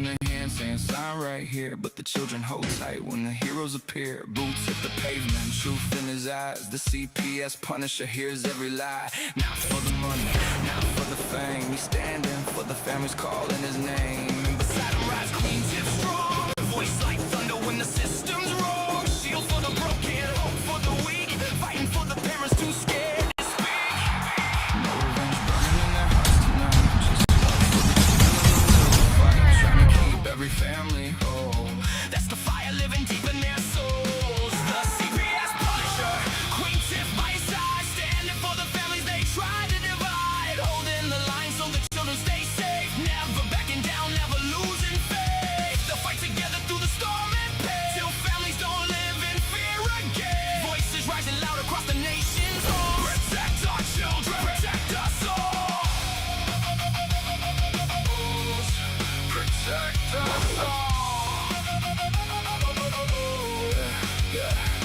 their hand saying sign right here, but the children hold tight when the heroes appear. Boots hit the pavement, truth in his eyes. The CPS Punisher hears every lie. Not for the money, not for the fame. He's standing for the families calling his name. And beside him rides Queen Tiff strong, voice like thunder when the system's wrong. Shield for the broken, hope for the weak, fighting for the parents too scared to speak. No revenge burning in their hearts tonight, just love for the children fight, trying to keep every family whole. That's the fire living deep in their souls. The CPS Punisher, Queen Tiff by his side, standing for the families they tried to divide, holding the line so the children stay safe, never backing down, never losing faith. They'll fight together through the storm and pain, till families don't live in fear again. Voices rising loud across the nation's home. Protect our children, protect us all. Protect us all.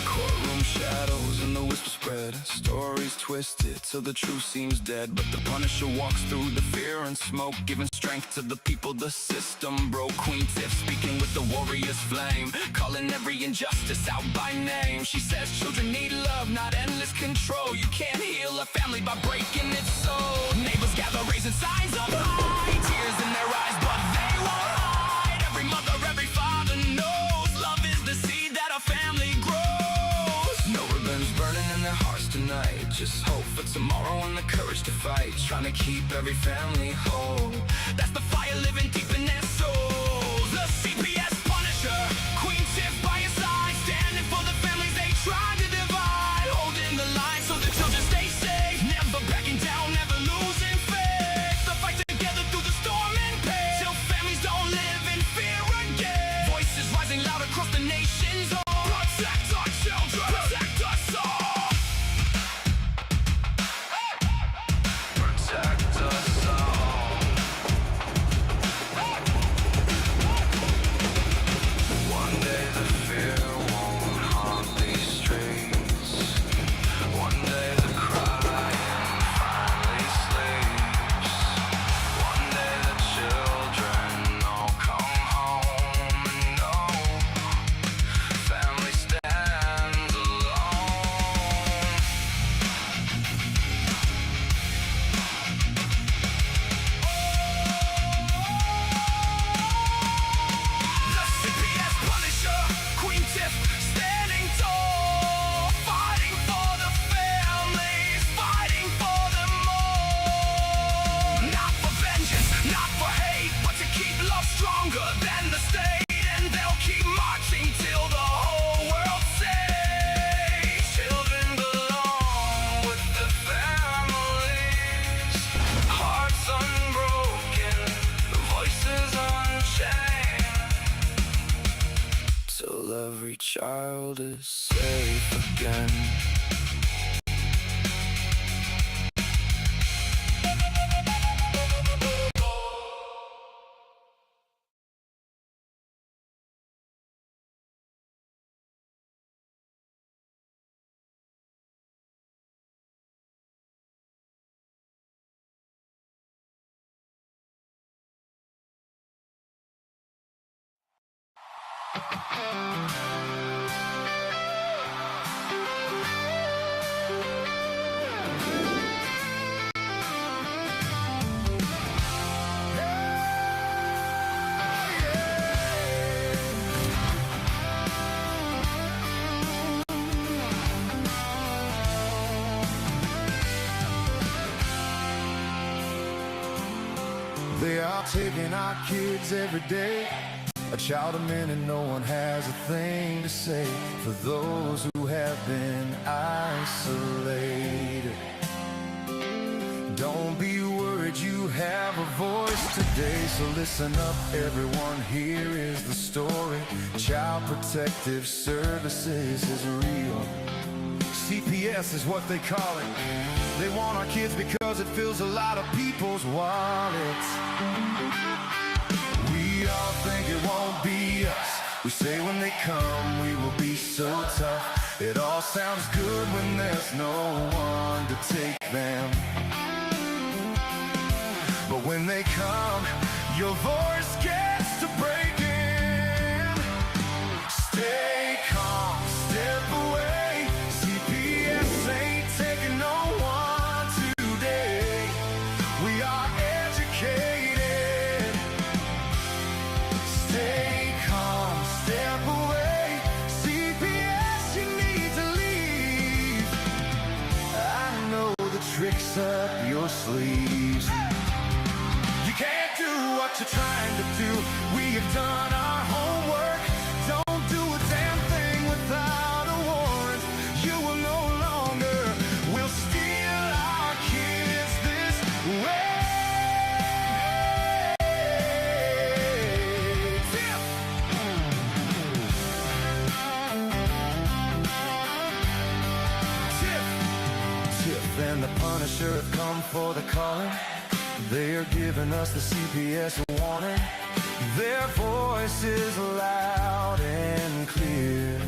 Courtroom shadows and the whisper spread, stories twisted till the truth seems dead. But the Punisher walks through the fear and smoke, giving strength to the people the system broke. Queen Tiff speaking with the warrior's flame, calling every injustice out by name. She says children need love, not endless control. You can't heal a family by breaking its soul. Neighbors gather raising signs of high, tears in their eyes but they won't hide. Every mother, every father knows love is the seed that a family grows. No revenge burning in their hearts tonight, just hope for tomorrow and the courage to fight, trying to keep every family whole. That's the fire living deep in their souls. The CPS Punisher, Queen Tiff by his side, standing for the families they tried to divide, holding the line so the children stay safe, never backing down, never losing faith. They'll fight together through the storm and pain, till families don't live in fear again. Voices rising loud across the nation's home. Protect our children, protect us all. Protect us all. One day the fear won't haunt these streets. One day the crying finally sleeps. One day the children all come home and know family stands alone. The CPS Punisher, Queen Tiff standing tall, fighting for the families, fighting for them all. Not for vengeance, not for hate, but to keep love stronger than the state. And they'll keep marching till the whole world says children belong with the families. Hearts unbroken, voices unchained, till every child is safe again. They are taking our kids every day. A child a minute, no one has a thing to say for those who have been isolated. Don't be worried, you have a voice today. So listen up everyone, here is the story. Child Protective Services is real. CPS is what they call it. They want our kids because it fills a lot of people's wallets. We all think it won't be us. We say when they come we will be so tough. It all sounds good when there's no one to take them. But when they come, your voice gets to break. up your sleeves. You can't do what you're trying to do. We have done our homework. Don't do a damn thing without a warrant. You will no longer will steal our kids this way. Tiff and the Punisher have come for the calling. They are giving us the CPS warning. Their voice is loud and clear.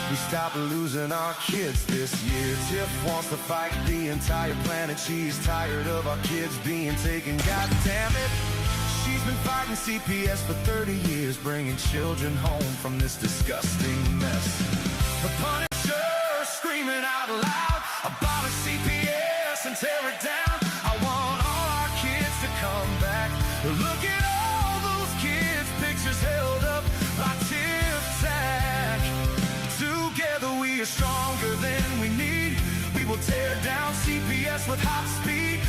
We stop losing our kids this year. Tiff wants to fight the entire planet. She's tired of our kids being taken. God damn it. She's been fighting CPS for 30 years, bringing children home from this disgusting mess. The Punisher screaming out loud, abolish CPS and tear it down. I want all our kids to come back. Look at all those kids' pictures held up by Tiff Tack. Together we are stronger than we need. We will tear down CPS with hot speed.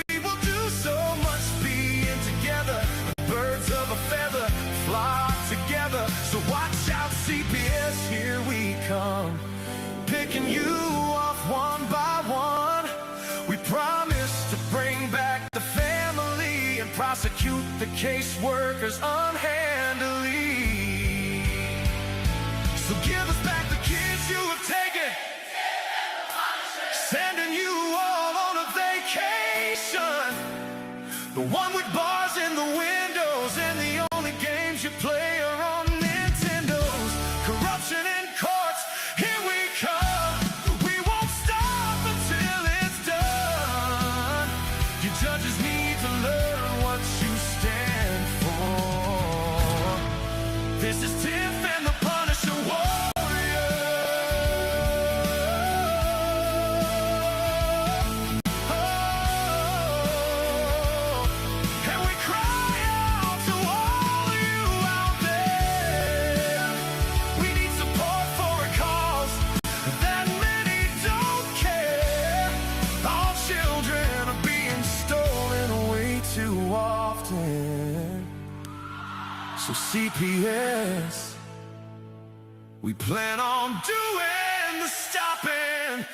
We will do so much being together. Birds of a feather flock together. So watch out, CPS, here we come. Picking you off one by one. We promise to bring back the family and prosecute the caseworkers unhandily. So give us back the kids you have taken. Sending you all on a vacation. The one with bars in the windows and the only games you play are on Nintendos. Corruption in courts, here we come. We won't stop until it's done. Your judges need to learn what you stand for. This is Tiff and the Punisher warrior. And we cry out to all you out there. We need support for a cause that many don't care. All children are being stolen way too often. So CPS, we plan on doing the stopping.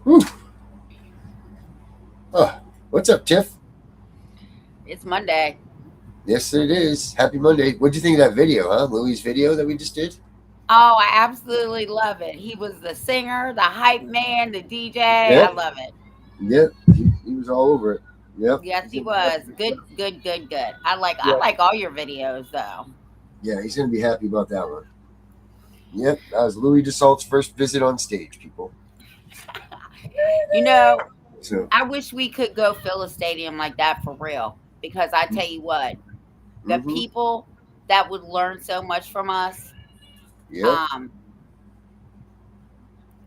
Whew. Oh, what's up, Tiff? It's Monday. Yes, it is. Happy Monday. What'd you think of that video, huh? Louis' video that we just did? Oh, I absolutely love it. He was the singer, the hype man, the DJ. Yeah. I love it. Yep. He was all over it. Yep. Yes, he was. Good. I like all your videos though. Yeah, he's going to be happy about that one. Yep. That was Louis DeSalt's first visit on stage, people. You know, So, I wish we could go fill a stadium like that for real. Because I tell you what, the people that would learn so much from us, yeah.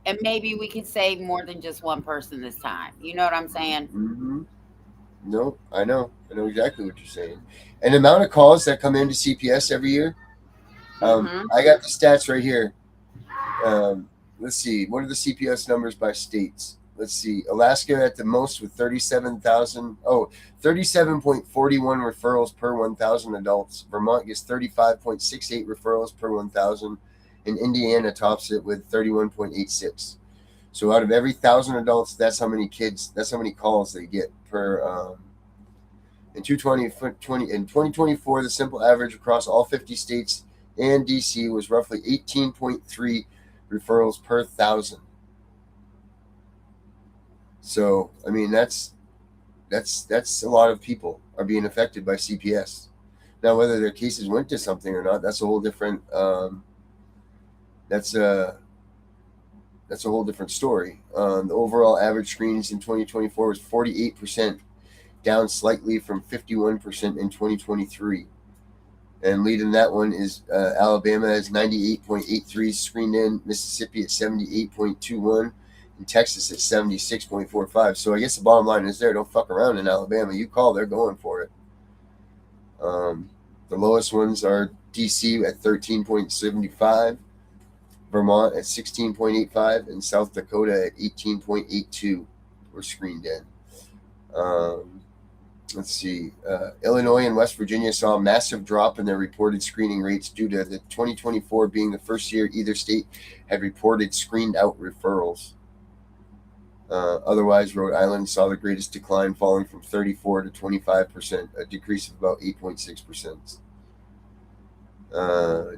and maybe we could save more than just one person this time. You know what I'm saying? No, I know exactly what you're saying. And the amount of calls that come into CPS every year, I got the stats right here. Let's see. What are the CPS numbers by states? Let's see. Alaska at the most with 37,000. Oh, 37.41 referrals per 1,000 adults. Vermont gets 35.68 referrals per 1,000. And Indiana tops it with 31.86. So out of every 1,000 adults, that's how many calls they get per. In 2024, the simple average across all 50 states and DC was roughly 18.3 referrals per 1,000. So, I mean, that's a lot of people are being affected by CPS. Now, whether their cases went to something or not, that's a whole different that's a whole different story. The overall average screenings in 2024 was 48%, down slightly from 51% in 2023. And leading that one is Alabama has 98.83 screened in, Mississippi at 78.21, In Texas, it's 76.45. So I guess the bottom line is there. Don't fuck around in Alabama. You call, they're going for it. The lowest ones are DC at 13.75, Vermont at 16.85, and South Dakota at 18.82 were screened in. Let's see. Illinois and West Virginia saw a massive drop in their reported screening rates due to the 2024 being the first year either state had reported screened out referrals. Otherwise, Rhode Island saw the greatest decline, falling from 34 to 25%, a decrease of about 8.6%.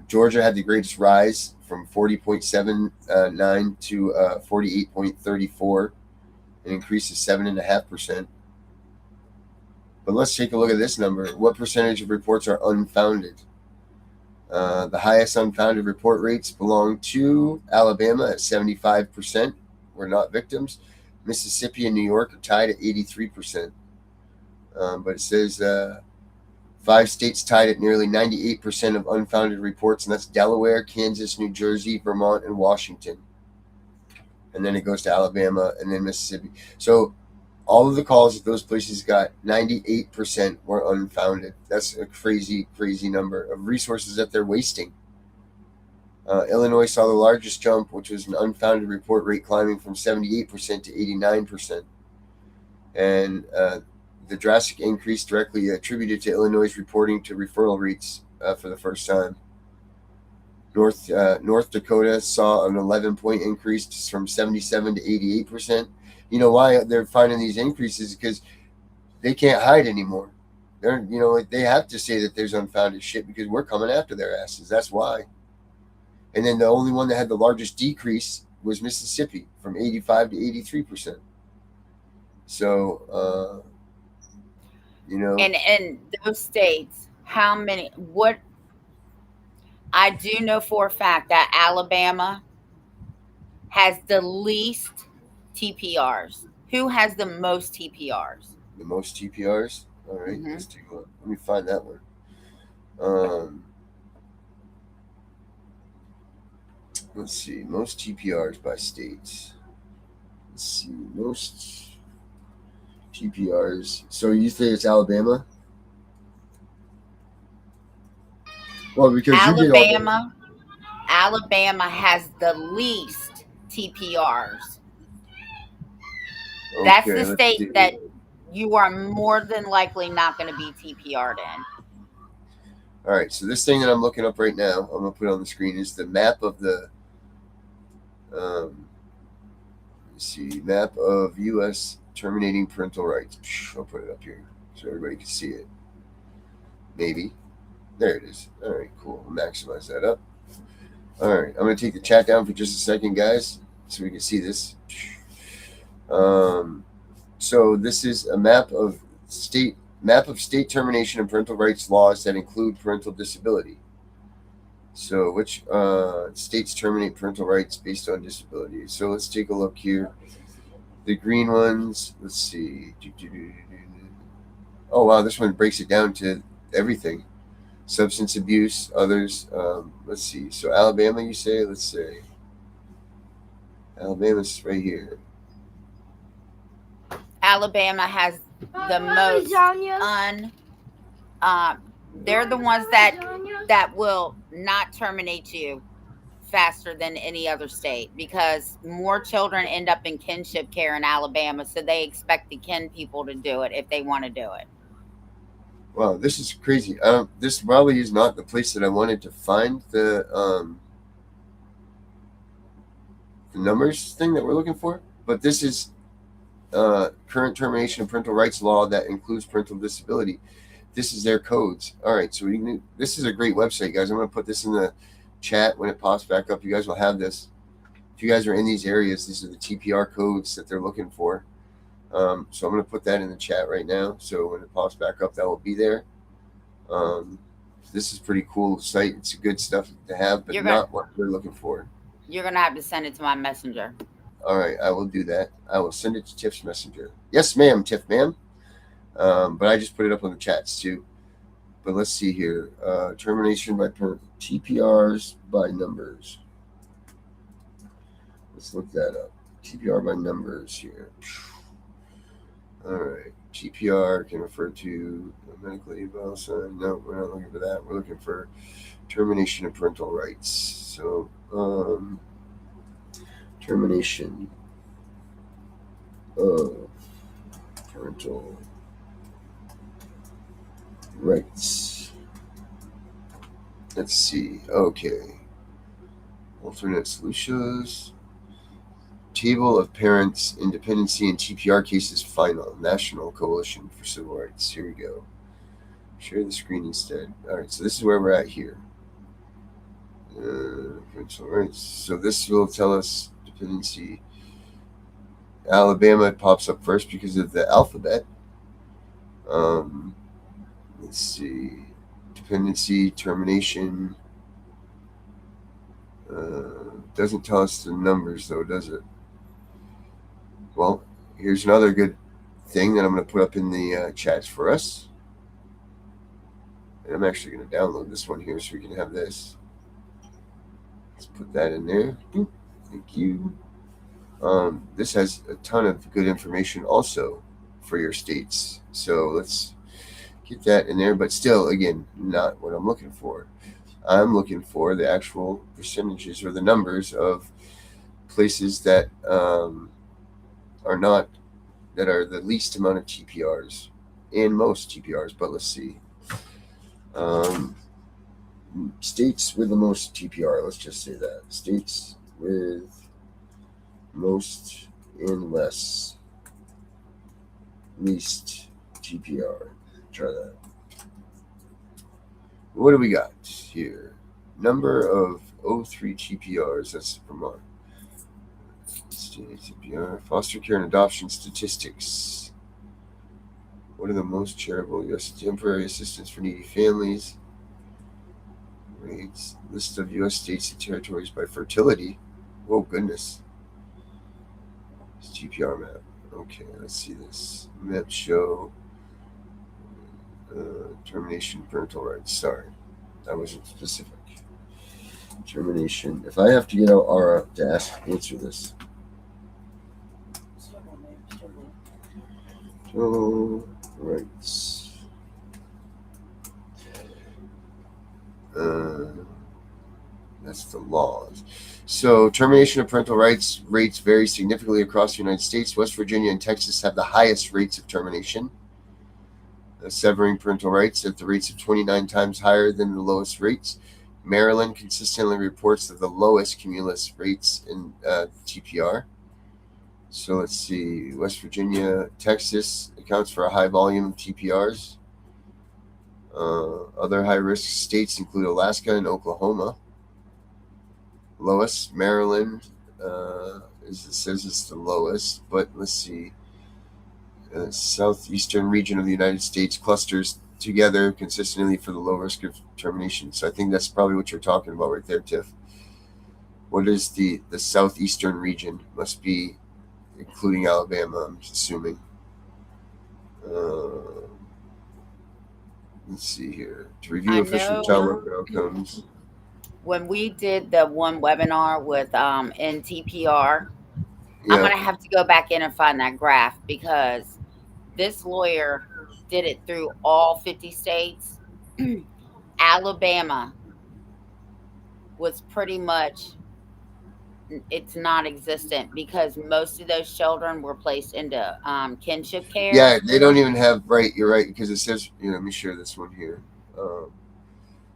Georgia had the greatest rise from 40.79 to 48.34, an increase of 7.5%. But let's take a look at this number. What percentage of reports are unfounded? The highest unfounded report rates belong to Alabama at 75%. Were not victims. Mississippi and New York are tied at 83%. But it says 5 states tied at nearly 98% of unfounded reports, and that's Delaware, Kansas, New Jersey, Vermont, and Washington. And then it goes to Alabama and then Mississippi. So all of the calls that those places got, 98% were unfounded. That's a crazy, crazy number of resources that they're wasting. Illinois saw the largest jump, which was an unfounded report rate climbing from 78% to 89%. And the drastic increase directly attributed to Illinois' reporting to referral rates for the first time. North Dakota saw an 11-point increase from 77 to 88%. You know why they're finding these increases? Because they can't hide anymore. They have to say that there's unfounded shit because we're coming after their asses. That's why. And then the only one that had the largest decrease was Mississippi, from 85 to 83%. So, And in those states, what I do know for a fact that Alabama has the least TPRs. Who has the most TPRs? The most TPRs? All right, let's take a look. Let me find that one. Let's see, most TPRs by states. Let's see, most TPRs. So you say it's Alabama? Well, because Alabama has the least TPRs. Okay, that's the state that you are more than likely not going to be TPR'd in. All right, so this thing that I'm looking up right now, I'm going to put on the screen, is the map of the let's see, map of U.S. terminating parental rights. I'll put it up here so everybody can see it. Maybe. There it is. All right, cool. I'll maximize that up. All right, I'm going to take the chat down for just a second, guys, so we can see this. So this is a map of state termination and parental rights laws that include parental disability. So which states terminate parental rights based on disability? So let's take a look here. The green ones, let's see. Oh, wow, this one breaks it down to everything. Substance abuse, others. Let's see. So Alabama, you say? Let's say. Alabama's right here. Alabama has the most they're the ones that will not terminate you faster than any other state, because more children end up in kinship care in Alabama, so they expect the kin people to do it if they want to do it. Wow, this is crazy. This probably is not the place that I wanted to find the numbers thing that we're looking for, but this is current termination of parental rights law that includes parental disability. This is their codes. All right, so this is a great website, guys. I'm going to put this in the chat when it pops back up. You guys will have this. If you guys are in these areas, these are the TPR codes that they're looking for. So I'm going to put that in the chat right now. So when it pops back up, that will be there. This is pretty cool site. It's good stuff to have, but not what we're looking for. You're going to have to send it to my messenger. All right, I will do that. I will send it to Tiff's messenger. Yes, ma'am, Tiff, ma'am. But I just put it up on the chats too. But let's see here. Termination by TPRs by numbers. Let's look that up. TPR by numbers here. All right. TPR can refer to medically eval sign. No, we're not looking for that. We're looking for termination of parental rights. So, termination of parental rights. Let's see. Okay. Alternate solutions. Table of Parents, Independency, and TPR Cases Final. National Coalition for Civil Rights. Here we go. Share the screen instead. All right, so this is where we're at here. Parental rights. So this will tell us dependency. Alabama pops up first because of the alphabet. Let's see. Dependency, termination. Doesn't tell us the numbers though, does it? Well, here's another good thing that I'm going to put up in the chats for us. And I'm actually going to download this one here so we can have this. Let's put that in there. Boop. Thank you. This has a ton of good information also for your states. So let's get that in there. But still, again, not what I'm looking for. I'm looking for the actual percentages or the numbers of places that are the least amount of TPRs and most TPRs. But let's see. States with the most TPR, let's just say that. States with most and least TPR. Try that. What do we got here? Number of 03 TPRs, that's Vermont. State TPR. Foster care and adoption statistics. What are the most charitable U.S. temporary assistance for needy families? Rates. List of U.S. states and territories by fertility. Whoa, goodness. It's TPR map. Okay, let's see this. Map show. Termination parental rights. Sorry, that wasn't specific. Termination. If I have to get out Aura to answer this. Parental rights. That's the laws. So termination of parental rights rates vary significantly across the United States. West Virginia and Texas have the highest rates of termination. Severing parental rights at the rates of 29 times higher than the lowest rates. Maryland consistently reports the lowest cumulus rates in TPR. So let's see. West Virginia, Texas accounts for a high volume of TPRs. Other high-risk states include Alaska and Oklahoma. Lowest, Maryland, it says it's the lowest, but let's see. Southeastern region of the United States clusters together consistently for the low risk of termination. So I think that's probably what you're talking about right there, Tiff. What is the southeastern region? Must be including Alabama, I'm assuming. Let's see here. To review official child welfare outcomes. When we did the one webinar with NTPR, Yeah. I'm going to have to go back in and find that graph because this lawyer did it through all 50 states. Alabama was pretty much, it's non-existent because most of those children were placed into kinship care. Yeah, they don't even have, right, you're right, because it says, let me share this one here.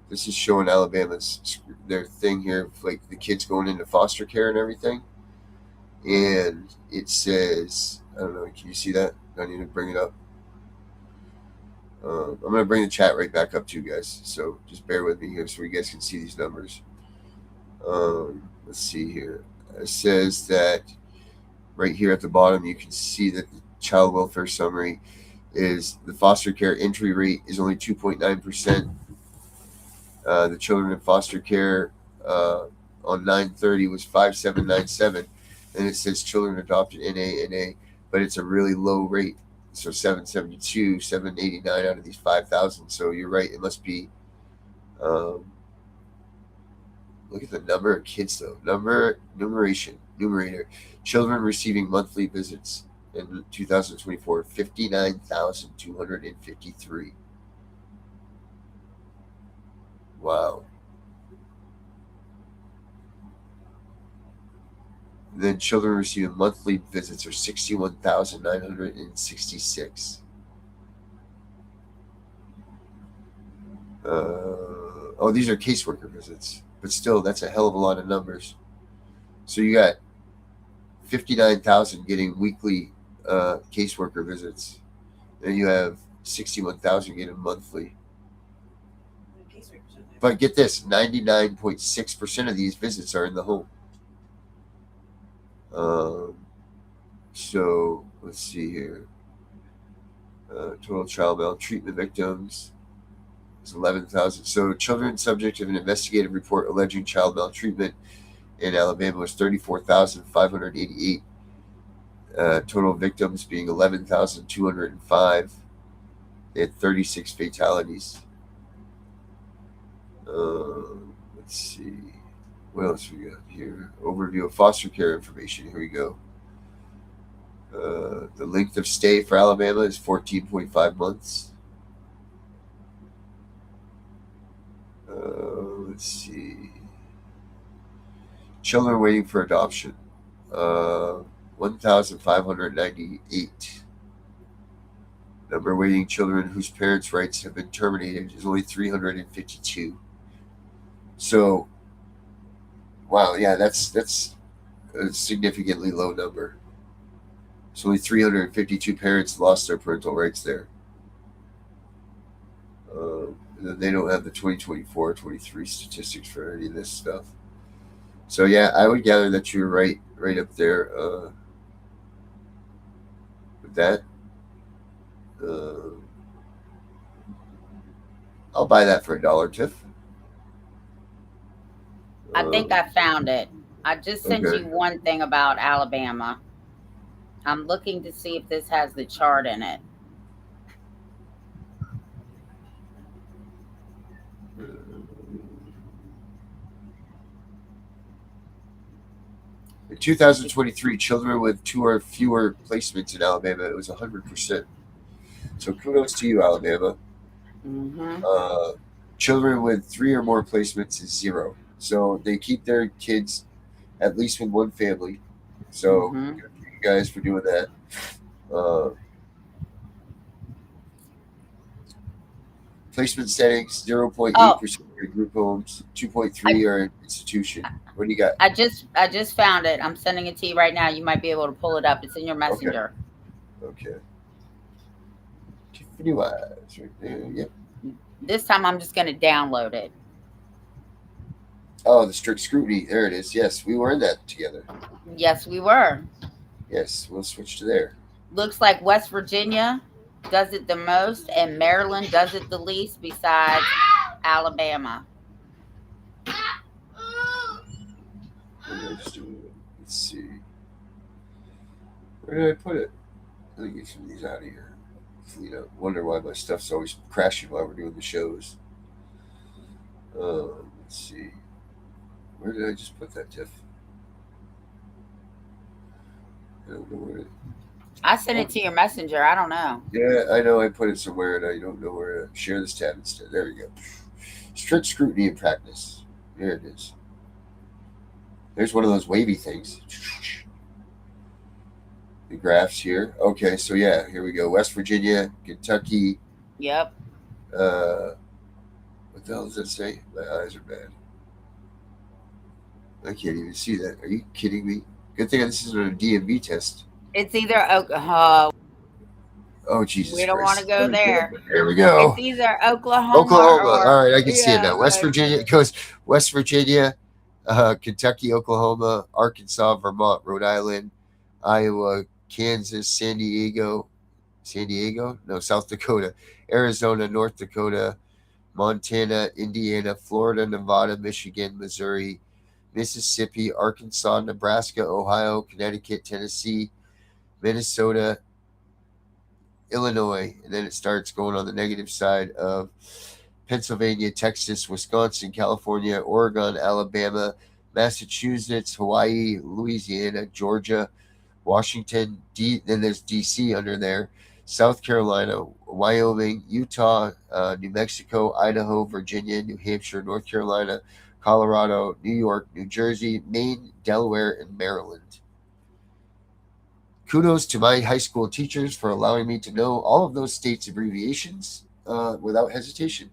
This is showing Alabama's, their thing here, like the kids going into foster care and everything. And it says, I don't know, can you see that? I need to bring it up. I'm going to bring the chat right back up to you guys. So just bear with me here so you guys can see these numbers. Let's see here. It says that right here at the bottom, you can see that the child welfare summary is the foster care entry rate is only 2.9%. The children in foster care on 9/30 was 5,797. And it says children adopted NA, but it's a really low rate. So 772, 789 out of these 5,000. So you're right. It must be, Look at the number of kids, though. Numerator. Children receiving monthly visits in 2024, 59,253. Wow. And then children receiving monthly visits are 61,966. These are caseworker visits, but still, that's a hell of a lot of numbers. So you got 59,000 getting weekly caseworker visits. Then you have 61,000 getting monthly. But get this, 99.6% of these visits are in the home. So let's see here. Total child maltreatment victims is 11,000. So children subject of an investigative report alleging child maltreatment in Alabama was 34,588. Total victims being 11,205. They had 36 fatalities. Let's see. What else we got here? Overview of foster care information. Here we go. The length of stay for Alabama is 14.5 months. Let's see. Children waiting for adoption. 1,598. Number waiting children whose parents' rights have been terminated is only 352. So, wow, yeah, that's a significantly low number. So only 352 parents lost their parental rights there. And then they don't have the 2024-23 statistics for any of this stuff. So yeah, I would gather that you're right up there with that. I'll buy that for $1, Tiff. I think I found it. I just sent you one thing about Alabama. I'm looking to see if this has the chart in it. In 2023, children with 2 or fewer placements in Alabama, it was 100%. So kudos to you, Alabama. Mm-hmm. Children with 3 or more placements is 0. So they keep their kids at least with one family. So good for you guys for doing that. Placement settings, 0.8% are group homes, 2.3 are institution. What do you got? I just found it. I'm sending it to you right now. You might be able to pull it up. It's in your messenger. Okay. Tiffany Wise right there. Yep. This time I'm just going to download it. Oh, the strict scrutiny. There it is. Yes, we were in that together. Yes, we were. Yes, we'll switch to there. Looks like West Virginia does it the most, and Maryland does it the least, besides Alabama. Let's see. Where did I put it? Let me get some of these out of here. Wonder why my stuff's always crashing while we're doing the shows. Let's see. Where did I just put that, Tiff? I don't know where I sent it to your messenger. I don't know. Yeah, I know I put it somewhere and I don't know where to share this tab instead. There we go. Strict scrutiny in practice. There it is. There's one of those wavy things. The graphs here. Okay, so yeah, here we go. West Virginia, Kentucky. Yep. What the hell does that say? My eyes are bad. I can't even see that. Are you kidding me? Good thing this isn't a DMV test. It's either Oklahoma. Oh, Jesus We don't want to go there. There we go. It's either Oklahoma. All right, I can see it now. West Virginia. It goes West Virginia, Kentucky, Oklahoma, Arkansas, Vermont, Rhode Island, Iowa, Kansas, San Diego? No, South Dakota, Arizona, North Dakota, Montana, Indiana, Florida, Nevada, Michigan, Missouri, Mississippi, Arkansas, Nebraska, Ohio, Connecticut, Tennessee, Minnesota, Illinois, and then it starts going on the negative side of Pennsylvania, Texas, Wisconsin, California, Oregon, Alabama, Massachusetts, Hawaii, Louisiana, Georgia, Washington, then there's DC under there, South Carolina, Wyoming, Utah, New Mexico, Idaho, Virginia, New Hampshire, North Carolina, Colorado, New York, New Jersey, Maine, Delaware, and Maryland. Kudos to my high school teachers for allowing me to know all of those states' abbreviations without hesitation.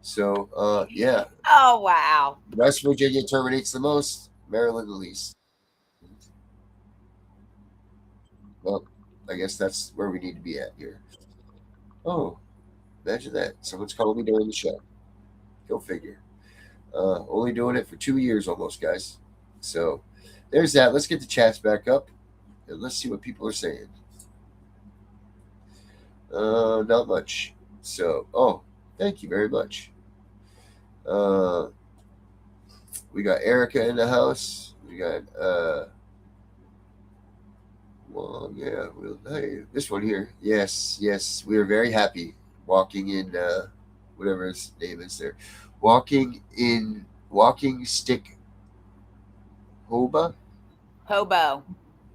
So, yeah. Oh, wow. West Virginia terminates the most, Maryland the least. Well, I guess that's where we need to be at here. Oh, imagine that. Someone's calling me during the show. Go figure. Only doing it for 2 years almost, guys. So there's that. Let's get the chats back up and let's see what people are saying. Not much. So, thank you very much. We got Erica in the house. We got, well, yeah, hey, this one here. Yes, we are very happy walking in, whatever his name is there. Walking stick Hobo.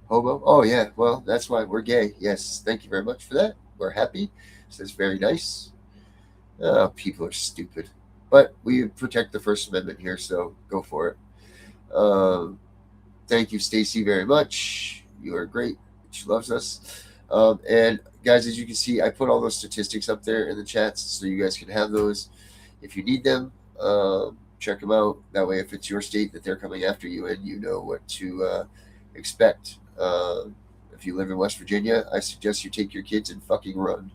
Oh, yeah. Well, that's why we're gay. Yes. Thank you very much for that. We're happy. So it's very nice. People are stupid. But we protect the First Amendment here, so go for it. Thank you, Stacy, very much. You are great. She loves us. And guys, as you can see, I put all those statistics up there in the chats so you guys can have those if you need them. Check them out. That way, if it's your state that they're coming after you and you know what to expect. If you live in West Virginia, I suggest you take your kids and fucking run.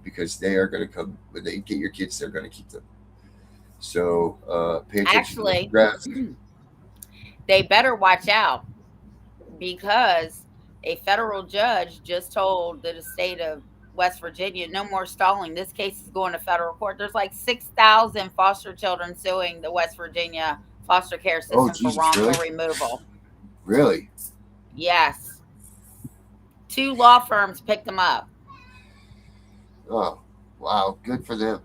Because they are going to come, when they get your kids, they're going to keep them. So pay attention. Actually, they better watch out because a federal judge just told the state of West Virginia, no more stalling. This case is going to federal court. There's like 6,000 foster children suing the West Virginia foster care system for wrongful removal. Really? Yes. 2 law firms picked them up. Oh, wow. Good for them.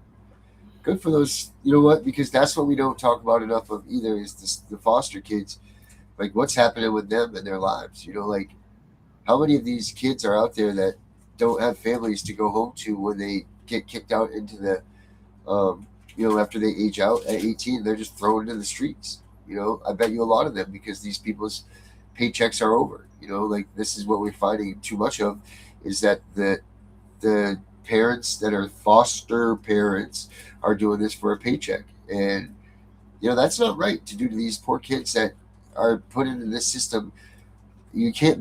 Good for those, you know what? Because that's what we don't talk about enough of either is the foster kids. Like what's happening with them in their lives. You know, like how many of these kids are out there that don't have families to go home to when they get kicked out into the, after they age out at 18, they're just thrown into the streets. You know, I bet you a lot of them because these people's paychecks are over. You know, like this is what we're finding too much of is that the parents that are foster parents are doing this for a paycheck. And, that's not right to do to these poor kids that are put into this system. You can't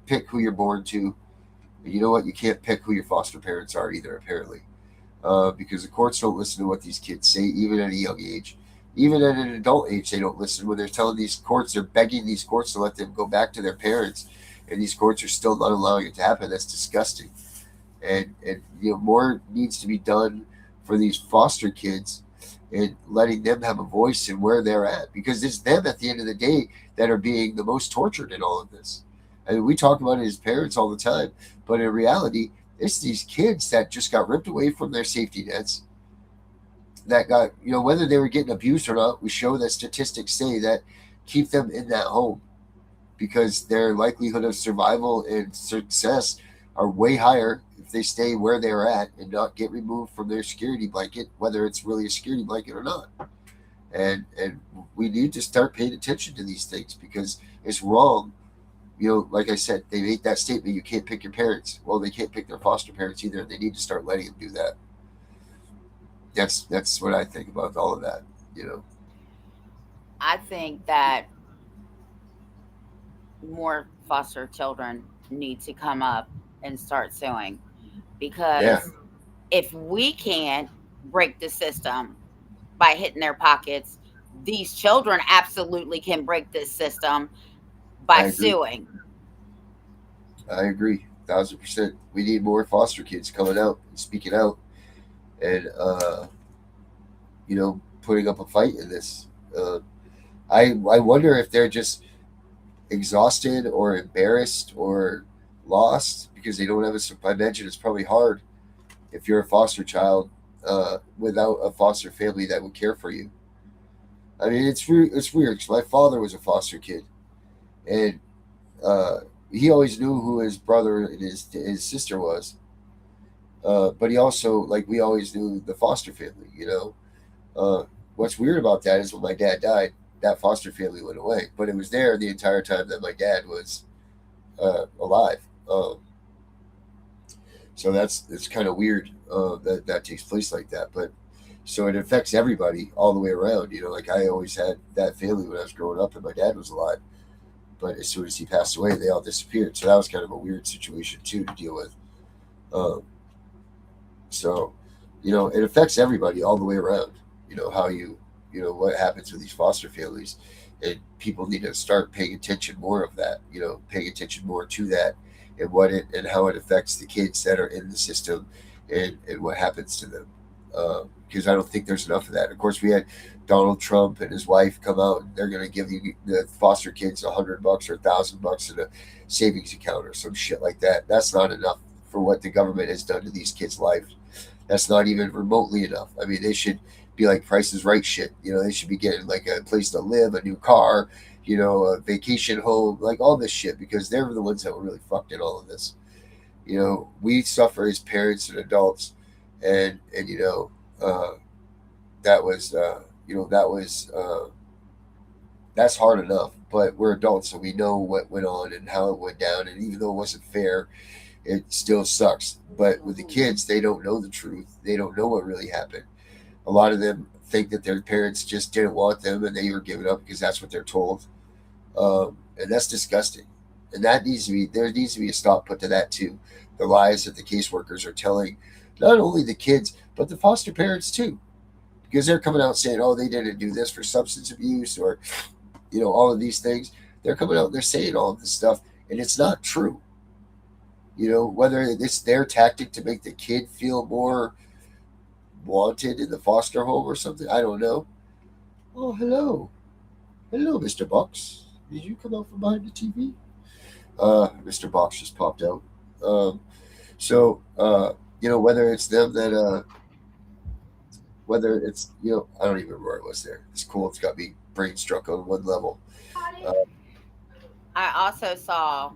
pick who you're born to. You know what? You can't pick who your foster parents are either, apparently. Because the courts don't listen to what these kids say, even at a young age. Even at an adult age, they don't listen when they're telling these courts, they're begging these courts to let them go back to their parents. And these courts are still not allowing it to happen. That's disgusting. And more needs to be done for these foster kids and letting them have a voice in where they're at. Because it's them at the end of the day that are being the most tortured in all of this. I mean, we talk about it as parents all the time, but in reality, it's these kids that just got ripped away from their safety nets, that got, whether they were getting abused or not, we show that statistics say that keep them in that home because their likelihood of survival and success are way higher if they stay where they're at and not get removed from their security blanket, whether it's really a security blanket or not. And we need to start paying attention to these things because it's wrong. Like I said, they made that statement, you can't pick your parents. Well, they can't pick their foster parents either. They need to start letting them do that. That's what I think about all of that, I think that more foster children need to come up and start suing because if we can't break the system by hitting their pockets, these children absolutely can break this system by suing. I agree, 1,000%. We need more foster kids coming out and speaking out, and putting up a fight in this. I wonder if they're just exhausted or embarrassed or lost because they don't have I imagine it's probably hard if you're a foster child without a foster family that would care for you. I mean, it's weird. 'Cause my father was a foster kid, and uh, he always knew who his brother and his sister was. But he also, like, we always knew the foster family. What's weird about that is when my dad died, that foster family went away, but it was there the entire time that my dad was alive. So it's kind of weird that takes place like that. But so it affects everybody all the way around. Like I always had that family when I was growing up, and my dad was alive. But as soon as he passed away, they all disappeared. So that was kind of a weird situation too to deal with. Um, so, it affects everybody all the way around. How what happens with these foster families, and people need to start paying attention more of that. Paying attention more to that, and and how it affects the kids that are in the system, and what happens to them. Because I don't think there's enough of that. Of course, we had Donald Trump and his wife come out, and they're going to give you the foster kids $100 or $1,000 in a savings account or some shit like that. That's not enough for what the government has done to these kids' lives. That's not even remotely enough. I mean, they should be like Price is Right shit. They should be getting like a place to live, a new car, a vacation home, like all this shit, because they're the ones that were really fucked in all of this. We suffer as parents and adults, and uh, that was that's hard enough. But we're adults, so we know what went on and how it went down. And even though it wasn't fair, it still sucks. But with the kids, they don't know the truth. They don't know what really happened. A lot of them think that their parents just didn't want them and they were giving up because that's what they're told. And that's disgusting. And there needs to be a stop put to that too. The lies that the caseworkers are telling not only the kids, but the foster parents too. Because they're coming out saying, oh, they didn't do this for substance abuse, or, all of these things. They're coming out and they're saying all of this stuff, and it's not true. Whether it's their tactic to make the kid feel more wanted in the foster home or something, I don't know. Oh, hello. Hello, Mr. Box. Did you come out from behind the TV? Mr. Box just popped out. So, whether it's them that, whether it's, I don't even remember where it was there. It's cool. It's got me brain struck on one level. Uh, I also saw,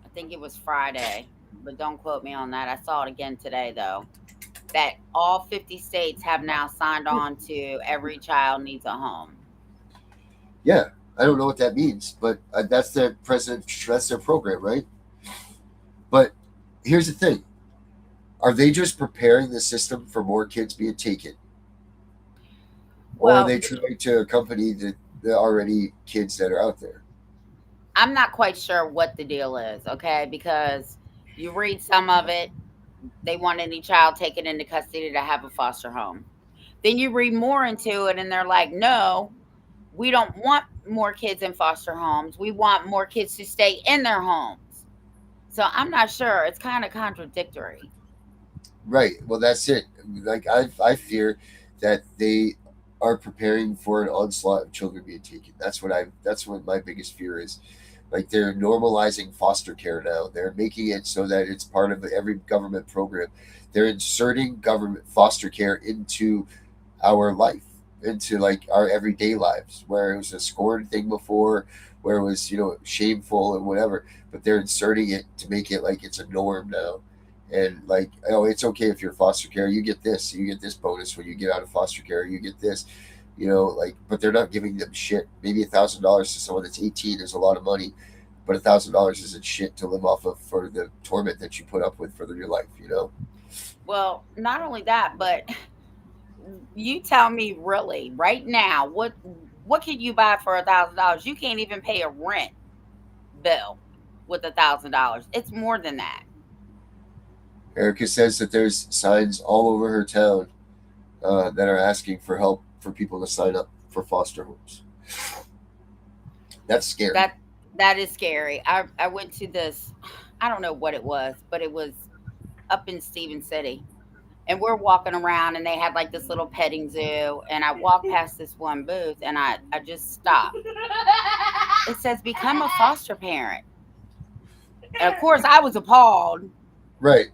I think it was Friday, but don't quote me on that. I saw it again today, though, that all 50 states have now signed on to every child needs a home. yeah, I don't know what that means, but that's that's their program, right? But here's the thing. Are they just preparing the system for more kids being taken? Or are Well, they trying to accompany the already kids that are out there? I'm not quite sure what the deal is, okay? Because you read some of it, they want any child taken into custody to have a foster home. Then you read more into it, and they're like, no, we don't want more kids in foster homes. We want more kids to stay in their homes. So I'm not sure. It's kind of contradictory. Right. Well, that's it. Like I fear that they are preparing for an onslaught of children being taken. That's what my biggest fear is. Like they're normalizing foster care now. They're making it so that it's part of every government program. They're inserting government foster care into our life, into like our everyday lives, where it was a scorned thing before, where it was, shameful and whatever. But they're inserting it to make it like it's a norm now. And like, oh, it's okay if you're foster care. You get this bonus when you get out of foster care. You get this, like, but they're not giving them shit. Maybe $1,000 to someone that's 18 is a lot of money, but $1,000 isn't shit to live off of for the torment that you put up with for your life. Well, not only that, but you tell me really right now, what can you buy for $1,000? You can't even pay a rent bill with $1,000. It's more than that. Erica says that there's signs all over her town that are asking for help for people to sign up for foster homes. That's scary. That is scary. I went to this, I don't know what it was, but it was up in Stephen City. And we're walking around and they had like this little petting zoo. And I walked past this one booth and I just stopped. It says become a foster parent. And of course I was appalled. Right.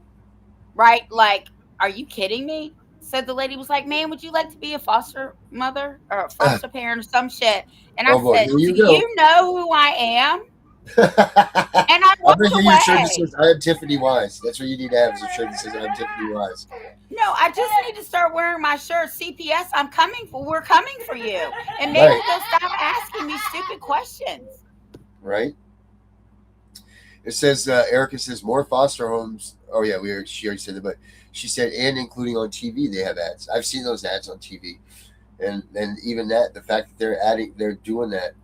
Right? Like, are you kidding me? So the lady was like, "Man, would you like to be a foster mother or a foster parent or some shit?" And I Oh boy, said, here "Do you go. you know who I am?" And I I'll walked bring you a shirt that away. says "I am Tiffany Wise." That's what you need to have, is a shirt that says "I am Tiffany Wise." No, I just need to start wearing my shirt. CPS, I'm coming for. We're coming for you, and maybe Right, they'll stop asking me stupid questions. right. It says Erica says more foster homes. Oh yeah, she already said that, but she said, and including on TV, they have ads. I've seen those ads on TV, and even that, the fact that they're doing that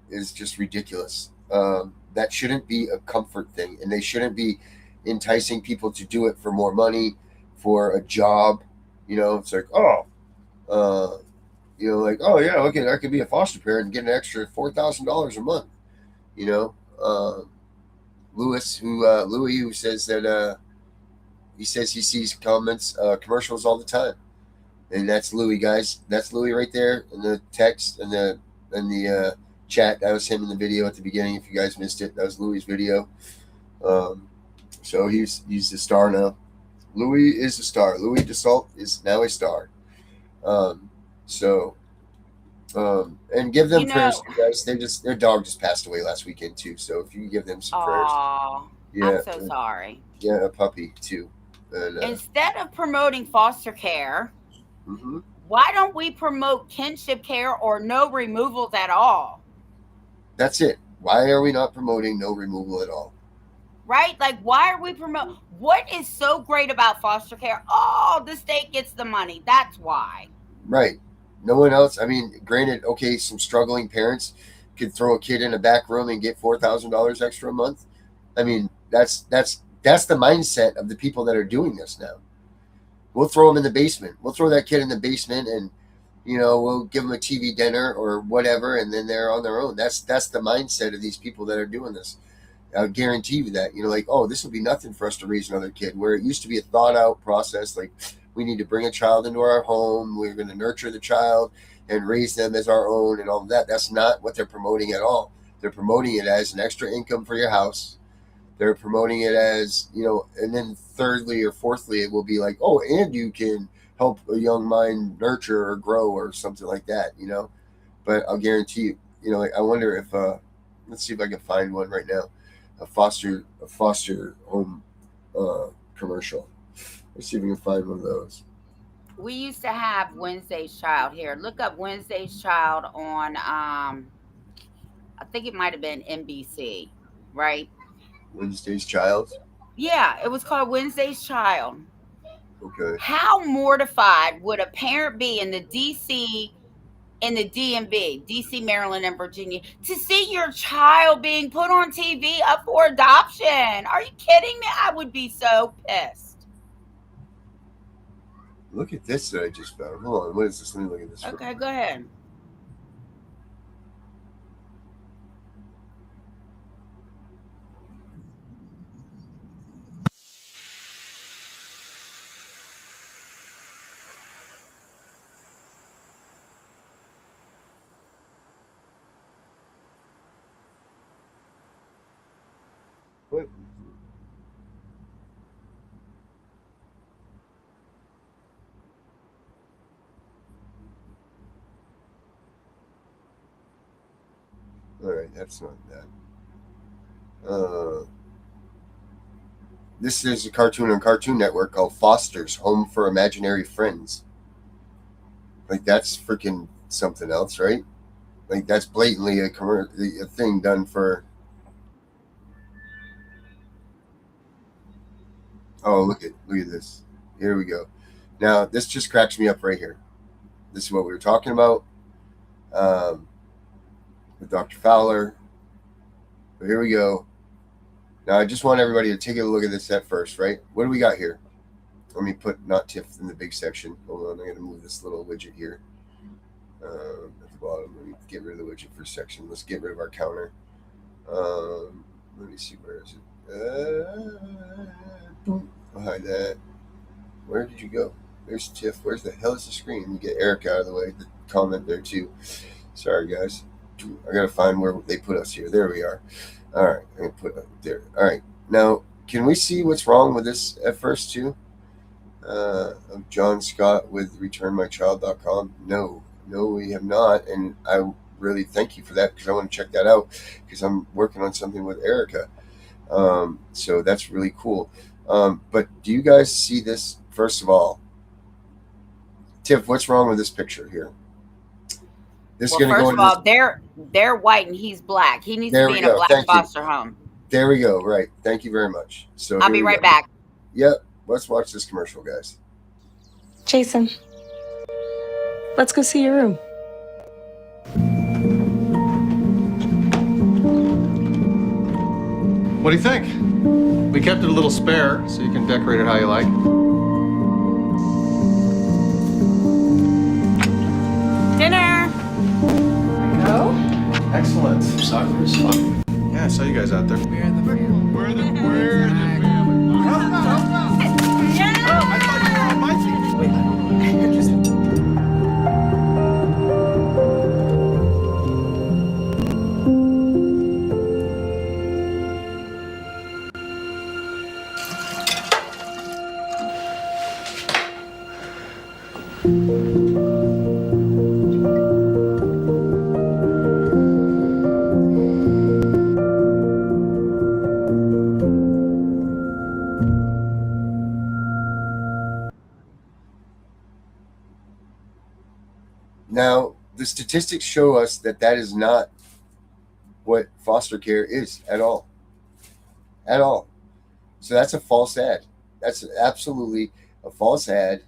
is just ridiculous. That shouldn't be a comfort thing, and they shouldn't be enticing people to do it for more money, for a job. It's like, uh, like, oh yeah, okay, I could be a foster parent and get an extra $4,000 a month. You know, Louis, who says that he says he sees commercials all the time, and that's Louis, guys. That's Louis right there in the text and the chat. That was him in the video at the beginning. If you guys missed it, that was Louis' video. Um, so he's the star now. Louis is a star. Louis DeSalt is now a star. Um, so and give them You prayers, know, guys. Their dog just passed away last weekend too. So if you give them some prayers, oh, I'm yeah, so sorry. yeah, a puppy too, and Instead of promoting foster care, mm-hmm. why don't we promote kinship care or no removals at all? That's it. Why are we not promoting no removal at all? Right? Like, why are we promote? What is so great about foster care? Oh, the state gets the money. That's why. Right. No one else. I mean, granted, okay, some struggling parents could throw a kid in a back room and get $4,000 extra a month. I mean, that's the mindset of the people that are doing this now. We'll throw them in the basement. We'll throw that kid in the basement, and we'll give them a TV dinner or whatever, and then they're on their own. That's the mindset of these people that are doing this. I'll guarantee you that. Like, oh, this will be nothing for us to raise another kid. Where it used to be a thought out process, like, we need to bring a child into our home. We're going to nurture the child and raise them as our own and all of that. That's not what they're promoting at all. They're promoting it as an extra income for your house. They're promoting it as, and then thirdly or fourthly, it will be like, oh, and you can help a young mind nurture or grow or something like that, But I'll guarantee you, like, I wonder if, let's see if I can find one right now, a foster home commercial. Let's see if we can find one of those. We used to have Wednesday's Child here. Look up Wednesday's Child on I think it might have been NBC, right? Wednesday's Child. Yeah, it was called Wednesday's Child. Okay. How mortified would a parent be in the DMV, DC, Maryland, and Virginia, to see your child being put on TV up for adoption? Are you kidding me? I would be so pissed. Look at this that I just found. Hold on. What is this? Let me look at this. Okay, go ahead. What? All right, that's not that. This is a cartoon on Cartoon Network called Foster's Home for Imaginary Friends. Like, that's freaking something else, right? Like, that's blatantly a thing done for. Oh, look at this. Here we go. Now, this just cracks me up right here. This is what we were talking about with Dr. Fowler. But here we go. Now, I just want everybody to take a look at this at first, right? What do we got here? Let me put not Tiff in the big section. Hold on, I'm going to move this little widget here at the bottom. Let me get rid of the widget for section. Let's get rid of our counter. Let me see, where is it? I'll hide that. Where did you go? There's Tiff. Where's the hell is the screen? Let me get Eric out of the way. The comment there too. Sorry, guys. I gotta find where they put us here. There we are. All right, I'm gonna put it there. All right. Now, can we see what's wrong with this at first too? Of John Scott with returnmychild.com. No, we have not, and I really thank you for that because I want to check that out because I'm working on something with Erica. So that's really cool. But do you guys see this? First of all, Tiff, what's wrong with this picture here? This is Well, going to go first of into this. all, they're white and he's black. He needs to There be we in a go. black Thank you. foster home. There we go. Right. Thank you very much. So I'll here be we right go. back. Yep. Let's watch this commercial, guys. Jason, let's go see your room. What do you think? We kept it a little spare, so you can decorate it how you like. Dinner. Oh? Excellent. Soccer is fun. Yeah, I saw you guys out there. We're the family. We're the family. I thought you were on my team. Now, the statistics show us that that is not what foster care is at all. At all. So that's a false ad. That's absolutely a false ad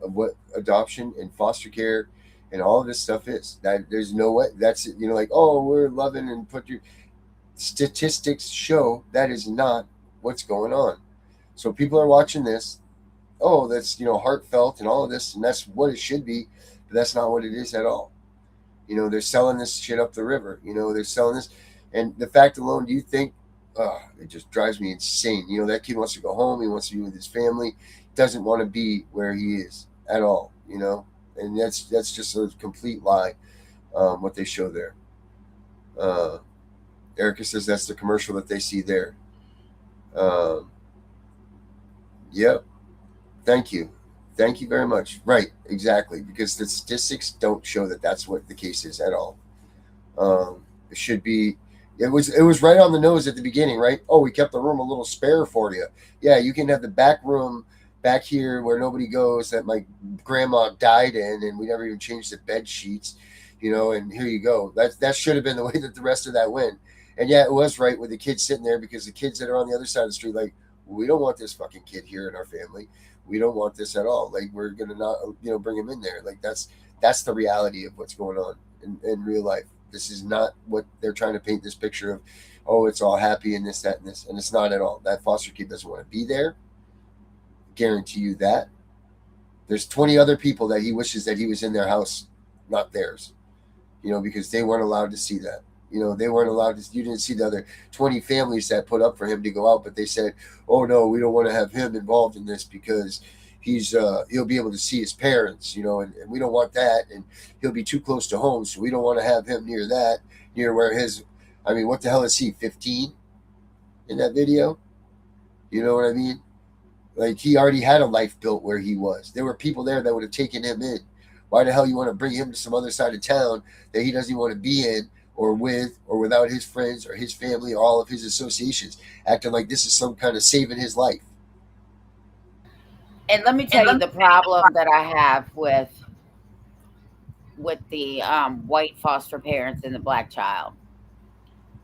of what adoption and foster care and all of this stuff is. That there's no way. That's like, oh, we're loving and put your statistics show that is not what's going on. So people are watching this. Oh, that's heartfelt and all of this, and that's what it should be, but that's not what it is at all. They're selling this shit up the river. They're selling this, and the fact alone, do you think? It just drives me insane. That kid wants to go home. He wants to be with his family. Doesn't want to be where he is at all. And that's just a complete lie. What they show there. Erica says that's the commercial that they see there. Yep. Thank you very much. Right, exactly, because the statistics don't show that that's what the case is at all. It should be. It was right on the nose at the beginning, right? Oh, we kept the room a little spare for you. Yeah, you can have the back room back here where nobody goes that my grandma died in, and we never even changed the bed sheets, and here you go. That should have been the way that the rest of that went. And yeah, it was right with the kids sitting there, because the kids that are on the other side of the street, like, we don't want this fucking kid here in our family. We don't want this at all. Like, we're gonna not bring him in there. Like, that's the reality of what's going on in real life. This is not what they're trying to paint this picture of. Oh, it's all happy and this, that, and this, and it's not at all. That foster kid doesn't want to be there. Guarantee you that. There's 20 other people that he wishes that he was in their house, not theirs. Because they weren't allowed to see that. They weren't allowed to. You didn't see the other 20 families that put up for him to go out, but they said, "Oh no, we don't want to have him involved in this because he'll be able to see his parents, and we don't want that, and he'll be too close to home, so we don't want to have him near where his. I mean, what the hell is he? 15 in that video? You know what I mean? Like, he already had a life built where he was. There were people there that would have taken him in. Why the hell you want to bring him to some other side of town that he doesn't even want to be in, or with, or without his friends or his family or all of his associations, acting like this is some kind of saving his life? And let me tell you the problem that I have with the white foster parents and the black child.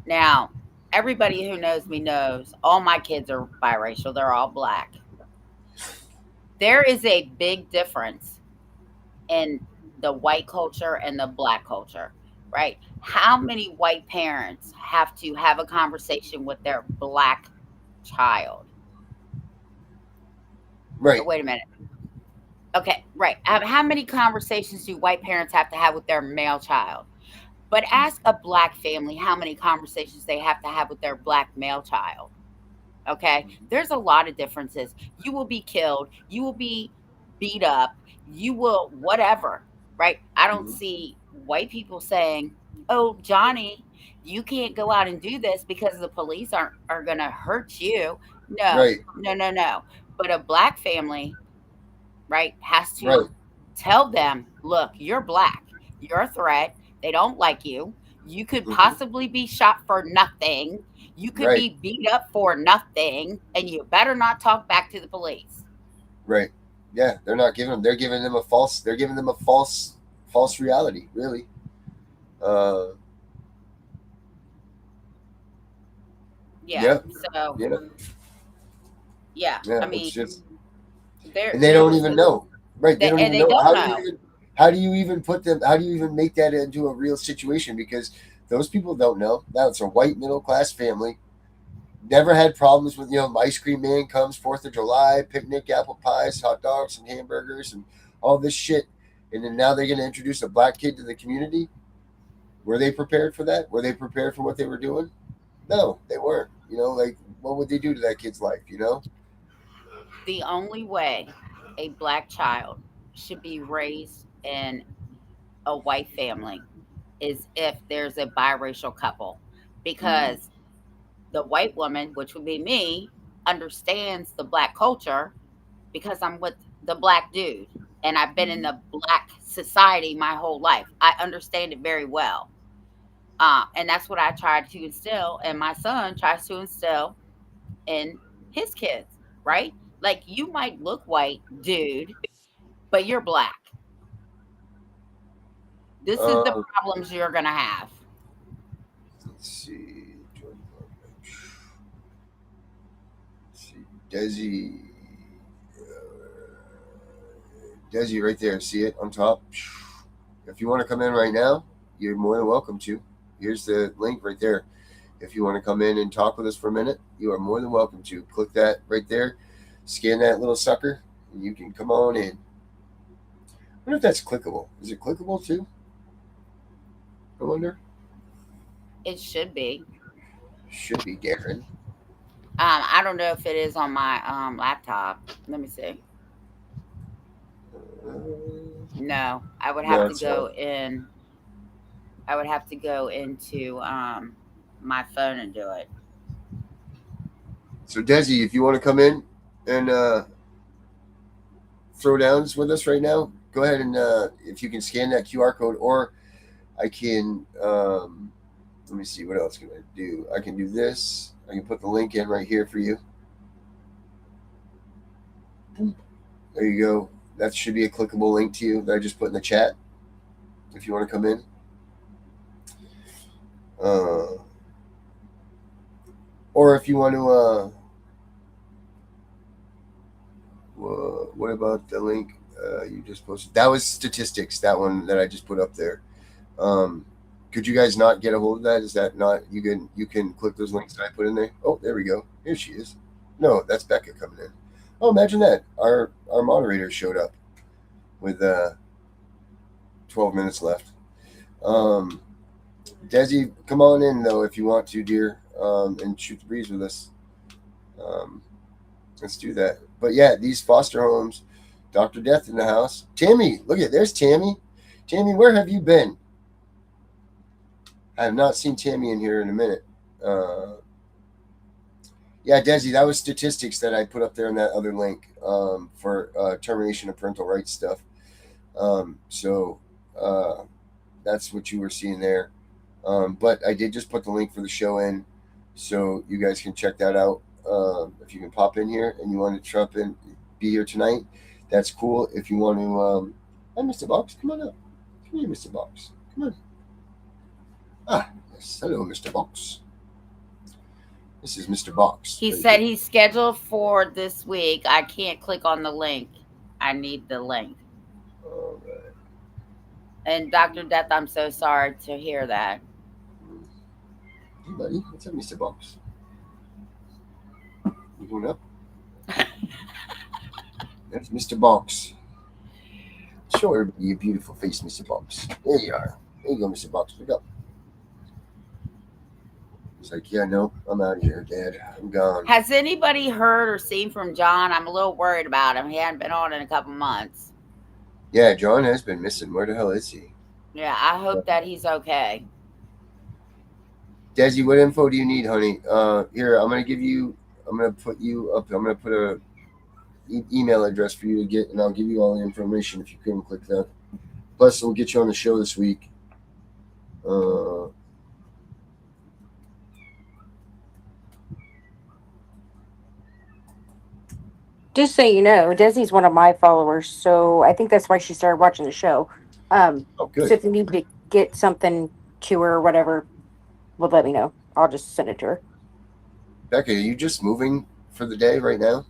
Now, everybody who knows me knows all my kids are biracial. They're all black. There is a big difference in the white culture and the black culture, right? How many white parents have to have a conversation with their black child? Right. Oh, wait a minute. Okay, right. How many conversations do white parents have to have with their male child? But ask a black family how many conversations they have to have with their black male child. Okay, there's a lot of differences. You will be killed. You will be beat up. You will whatever, right? I don't see white people saying, "Oh, Johnny, you can't go out and do this because the police are going to hurt you." No, Right. no. But a black family, right, has to Right. tell them, look, you're black, you're a threat, they don't like you, you could Hmm. possibly be shot for nothing, you could Right. be beat up for nothing, and you better not talk back to the police. Right. Yeah, they're giving them a false reality, really. Uh, Yeah. yeah, So yeah, yeah, yeah. I mean, It's just, there and they there don't was even know. Right. They don't and even they know. don't know. How do you even put them, how do you even make that into a real situation? Because those people don't know. Now it's a white middle class family. Never had problems with, ice cream man comes 4th of July, picnic, apple pies, hot dogs, and hamburgers, and all this shit. And then now they're going to introduce a black kid to the community. Were they prepared for that? Were they prepared for what they were doing? No, they weren't. Like, what would they do to that kid's life? The only way a black child should be raised in a white family is if there's a biracial couple, Mm. because the white woman, which would be me, understands the black culture because I'm with the black dude and I've been in the black society my whole life. I understand it very well. And that's what I try to instill, and my son tries to instill in his kids, right? Like, you might look white, dude, but you're black. This is the Uh, problems you're going to have. let's see. Let's see. Desi right there. See it on top? If you want to come in right now, you're more than welcome to. Here's the link right there. If you want to come in and talk with us for a minute, you are more than welcome to. Click that right there, scan that little sucker, and you can come on in. I wonder if that's clickable. Is it clickable too? I wonder. It should be. Should be, Darren. I don't know if it is on my laptop. Let me see. Uh, No, I would no, have to it's not. go in. I would have to go into my phone and do it. So, Desi, if you want to come in and throw downs with us right now, go ahead and if you can scan that QR code, or I can. Let me see, what else can I do? I can do this. I can put the link in right here for you. There you go. That should be a clickable link to you that I just put in the chat if you want to come in. Or if you want to, what about the link you just posted? That was statistics, that one that I just put up there. Could you guys not get a hold of that? Is that not, you can click those links that I put in there? Oh, there we go. Here she is. No, that's Becca coming in. Oh, imagine that. Our moderator showed up with 12 minutes left. Desi, come on in though if you want to, dear, and shoot the breeze with us. Let's do that. But yeah, these foster homes, Dr. Death in the house. Tammy, look at, there's Tammy. Tammy, where have you been? I have not seen Tammy in here in a minute. Yeah, Desi, that was statistics that I put up there in that other link for termination of parental rights stuff. So that's what you were seeing there. But I did just put the link for the show in, so you guys can check that out. If you can pop in here and you want to jump in, be here tonight, that's cool. If you want to, hi, Mr. Box, come on up. Come here, Mr. Box. Come on. Ah, yes. Hello, Mr. Box. This is Mr. Box. He said he's scheduled for this week. I can't click on the link. I need the link. All right. And Dr. Death, I'm so sorry to hear that. Hey, buddy. What's up, Mr. Box? You going up? That's Mr. Box. Show everybody your beautiful face, Mr. Box. There you are. There you go, Mr. Box. Pick up. He's like, yeah, no, I'm out of here, Dad. I'm gone. Has anybody heard or seen from John? I'm a little worried about him. He hadn't been on in a couple months. Yeah, John has been missing. Where the hell is he? Yeah, I hope that he's okay. Desi, what info do you need, honey? Here, I'm gonna put you up. I'm gonna put email address for you to get, and I'll give you all the information if you couldn't click that. Plus, we'll get you on the show this week. Just so you know, Desi's one of my followers, so I think that's why she started watching the show. Oh, good. So if you need to get something to her or whatever, well, let me know. I'll just send it to her. Becca, are you just moving for the day right now?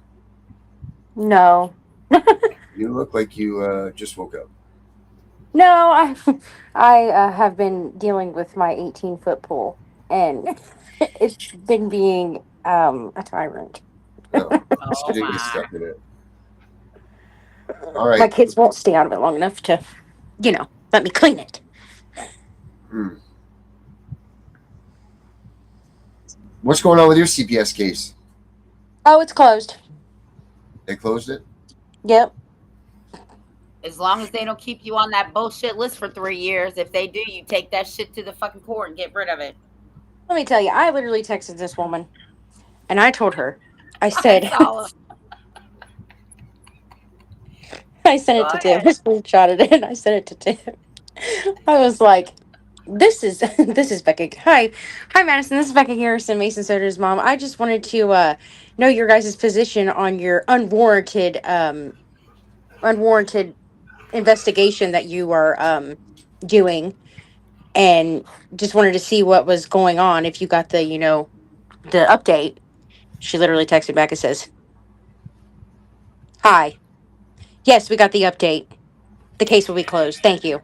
No. You look like you just woke up. No, I have been dealing with my 18-foot pool, and it's been being a tyrant. No, Oh she didn't get my. stuck in it. All right. My kids won't stay out of it long enough to, let me clean it. What's going on with your CPS case? Oh, it's closed. They closed it? Yep. As long as they don't keep you on that bullshit list for 3 years. If they do, you take that shit to the fucking court and get rid of it. Let me tell you, I literally texted this woman, and I told her, I said, I sent it to Tim. I screenshotted it, and I sent it to Tim. I was like, this is Becca. Hi, Madison. This is Becca Harrison, Mason Soder's mom. I just wanted to know your guys' position on your unwarranted investigation that you are doing, and just wanted to see what was going on. If you got the the update. She literally texted back and says, "Hi, yes, we got the update. The case will be closed. Thank you."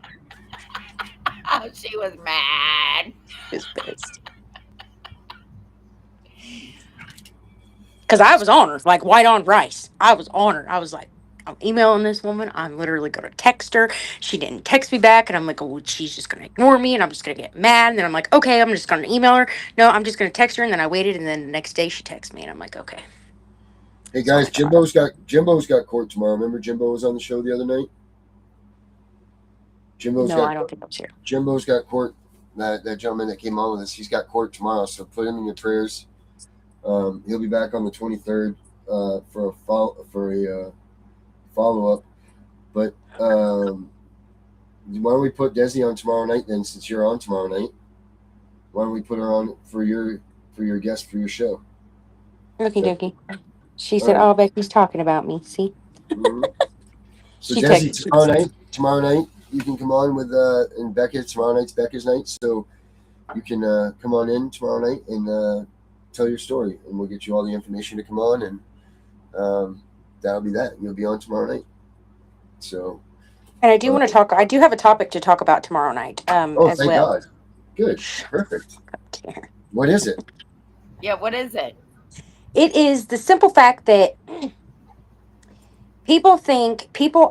She was mad. She was pissed. Because I was on her, like white on rice. I was on her. I was like, I'm emailing this woman. I'm literally going to text her. She didn't text me back. And I'm like, oh, she's just going to ignore me. And I'm just going to get mad. And then I'm like, okay, I'm just going to email her. No, I'm just going to text her. And then I waited. And then the next day she texts me. And I'm like, okay. Hey, guys, Jimbo's got court tomorrow. Remember Jimbo was on the show the other night? I don't think I was here. Jimbo's got court. That gentleman that came on with us, he's got court tomorrow. So put him in your prayers. He'll be back on the 23rd for a follow up. But why don't we put Desi on tomorrow night then? Since you're on tomorrow night, why don't we put her on for your guest for your show? Okie dokie. She said, "Oh, Becky's talking about me." See. Mm-hmm. So She Desi, texted tomorrow night you can come on with and Becca. Tomorrow night's Becca's night, so you can come on in tomorrow night and tell your story, and we'll get you all the information to come on, and that'll be that. You'll be on tomorrow night. So. And I do want to talk. I do have a topic to talk about tomorrow night. As thank well. God. Good. Perfect. What is it? Yeah, what is it? It is the simple fact that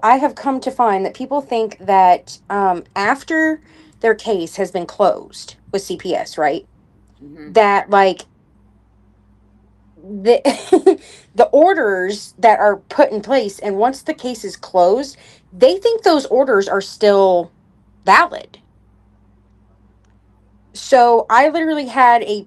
I have come to find that people think that after their case has been closed with CPS, right? Mm-hmm. That like the the orders that are put in place, and once the case is closed, they think those orders are still valid. So I literally had a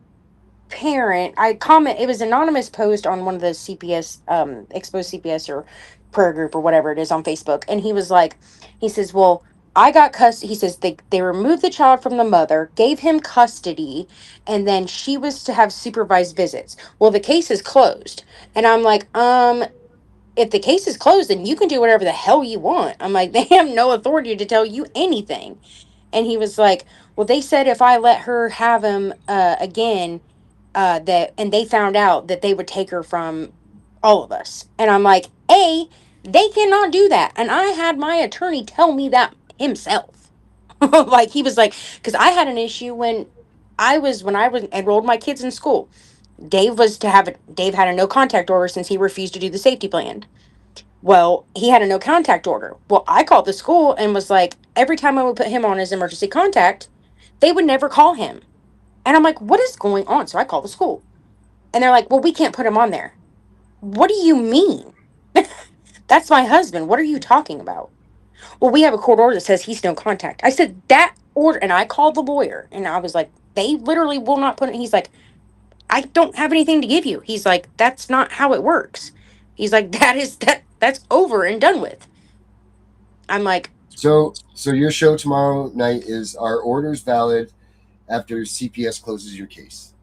parent, it was an anonymous post on one of the CPS, Exposé CPS or prayer group or whatever it is on Facebook. And he says, well, I got custody. He says they removed the child from the mother, gave him custody, and then she was to have supervised visits. Well, the case is closed. And I'm like, if the case is closed, then you can do whatever the hell you want. I'm like, they have no authority to tell you anything. And he was like, well, they said if I let her have him again, and they found out that they would take her from all of us. And I'm like, they cannot do that. And I had my attorney tell me that himself. Like, he was like, because I had an issue when I was enrolled my kids in school. Dave had a no contact order since he refused to do the safety plan. Well, he had a no contact order. Well, I called the school and was like, every time I would put him on as emergency contact, they would never call him. And I'm like, what is going on? So I called the school. And they're like, well, we can't put him on there. What do you mean? That's my husband. What are you talking about? Well, we have a court order that says he's no contact. I said, that order, and I called the lawyer, and I was like, they literally will not put it. He's like, I don't have anything to give you. He's like, that's not how it works. He's like, that's over and done with. I'm like, So your show tomorrow night is, are orders valid after CPS closes your case?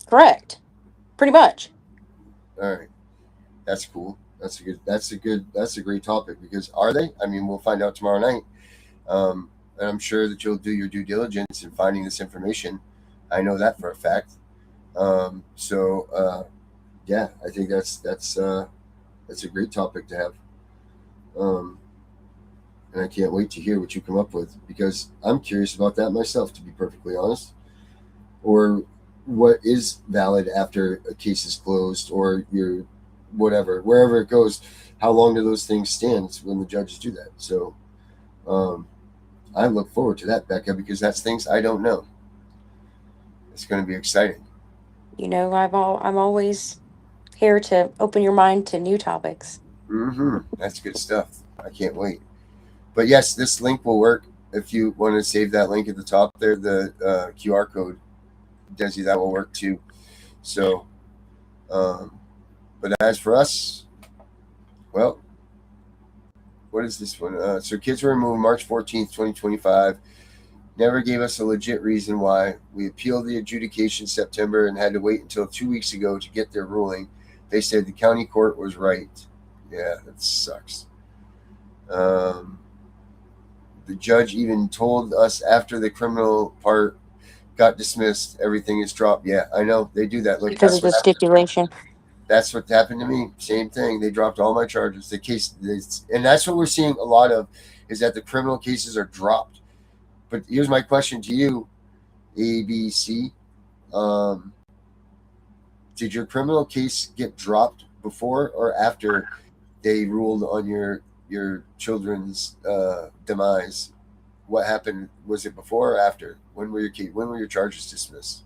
correct. Pretty much. All right, that's cool. That's a great topic, because are they? I mean, we'll find out tomorrow night. And I'm sure that you'll do your due diligence in finding this information. I know that for a fact. Yeah, I think that's a great topic to have. And I can't wait to hear what you come up with, because I'm curious about that myself, to be perfectly honest. Or what is valid after a case is closed, or your whatever, wherever it goes, how long do those things stand when the judges do that? So I look forward to that, Becca, because that's things I don't know. It's going to be exciting. You know, I'm always here to open your mind to new topics. That's good stuff. I can't wait. But yes, this link will work. If you want to save that link at the top there, the QR code, Desi, that will work too. So, but as for us, well, what is this one? So kids were removed March 14th, 2025. Never gave us a legit reason why. We appealed the adjudication September and had to wait until 2 weeks ago to get their ruling. They said the county court was right. Yeah, that sucks. The judge even told us after the criminal part got dismissed, everything is dropped. Yeah, I know. They do that. Look, Because of the stipulation. That's what happened to me. Same thing. They dropped all my charges. The case, and that's what we're seeing a lot of, is that the criminal cases are dropped. But here's my question to you, ABC. Did your criminal case get dropped before or after they ruled on your children's demise? What happened? Was it before or after? When were your charges dismissed?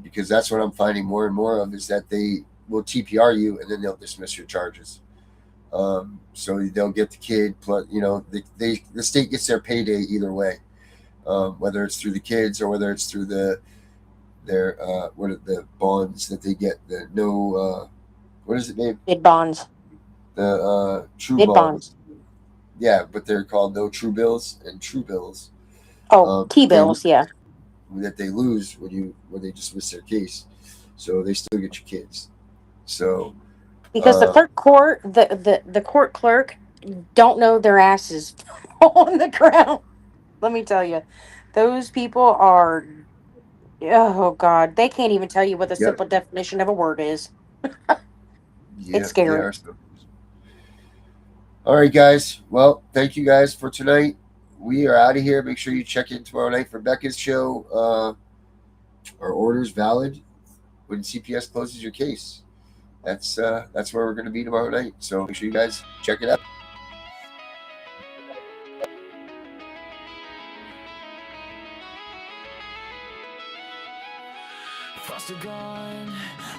Because that's what I'm finding more and more of, is that they will TPR you and then they'll dismiss your charges. So they'll get the kid, plus, the state gets their payday either way, whether it's through the kids or whether it's through the bonds that they get. What is it named? Bid bonds. The true Bid bonds. Yeah, but they're called no true bills and true bills. Oh, T-bills, yeah. That they lose when they dismiss their case, so they still get your kids. So because the court clerk don't know their asses on the ground. Let me tell you, those people are, oh God, they can't even tell you what the simple definition of a word is. It's scary. All right, guys. Well, thank you guys for tonight. We are out of here. Make sure you check in tomorrow night for Becca's show. Are orders valid when CPS closes your case? That's where we're going to be tomorrow night. So make sure you guys check it out. Thoughts are gone,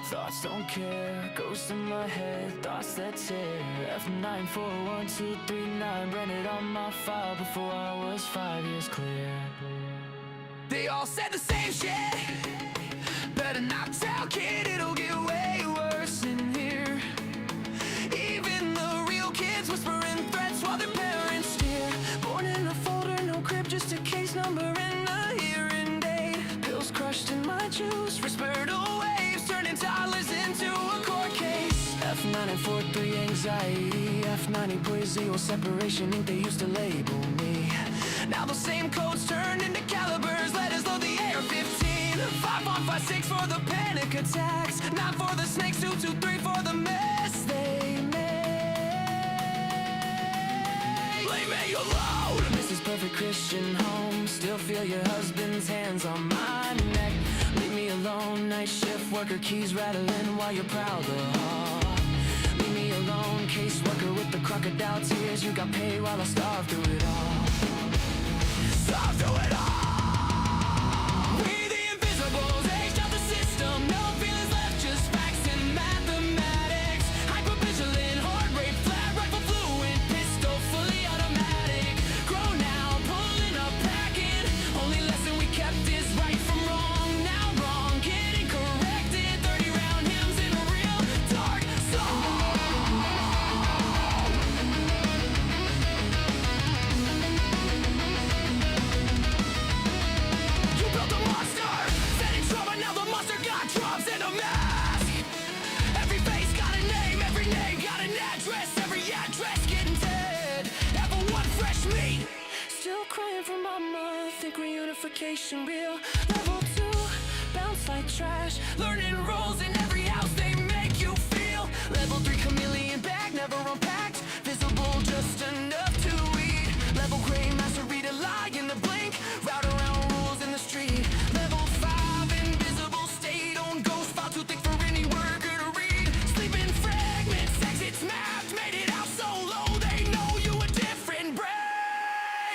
thoughts don't care. Ghosts in my head, thoughts that tear. F941239 branded on my file before I was 5 years clear. They all said the same shit. Better not tell, kid, it'll get way worse in here. Even the real kids whispering threats while their parents steer. Born in a folder, no crib, just a case number and a hearing date. Pills crushed in my juice, respiratory waves turning toddlers into a court case. F943 anxiety, F90 separation ink, they used to label me. Now those same codes turned into calibers, letters load the AR-15. 5156 for the panic attacks, 9 for the snakes, 223 for the mess they made. Leave me alone. Mrs. Perfect Christian Home, still feel your husband's hands on my neck. Leave me alone, night shift worker, keys rattling while you're proud of heart. Leave me alone, caseworker with the crocodile tears. You got paid while I starved through it all. Starved through it all. We the invisibles, aged out the system. No feelings left, just facts and mathematics. Hypervigilant, heart rate, flat rifle fluent, pistol fully automatic. Grown now, pulling up, packing. Only lesson we kept is right from wrong. Now wrong, getting corrected. 30 round hymns in a real dark song. from mama, think reunification real. Level 2, bounce like trash. Learning roles in every house, they make you feel. Level 3, chameleon bag, never unpacked. Visible just enough to eat. Level gray, master read a lie in the blink. Route around rules in the street. Level 5, invisible state. On ghost file too thick for any worker to read. Sleeping fragments, exits mapped. Made it out so low, they know you a different breed.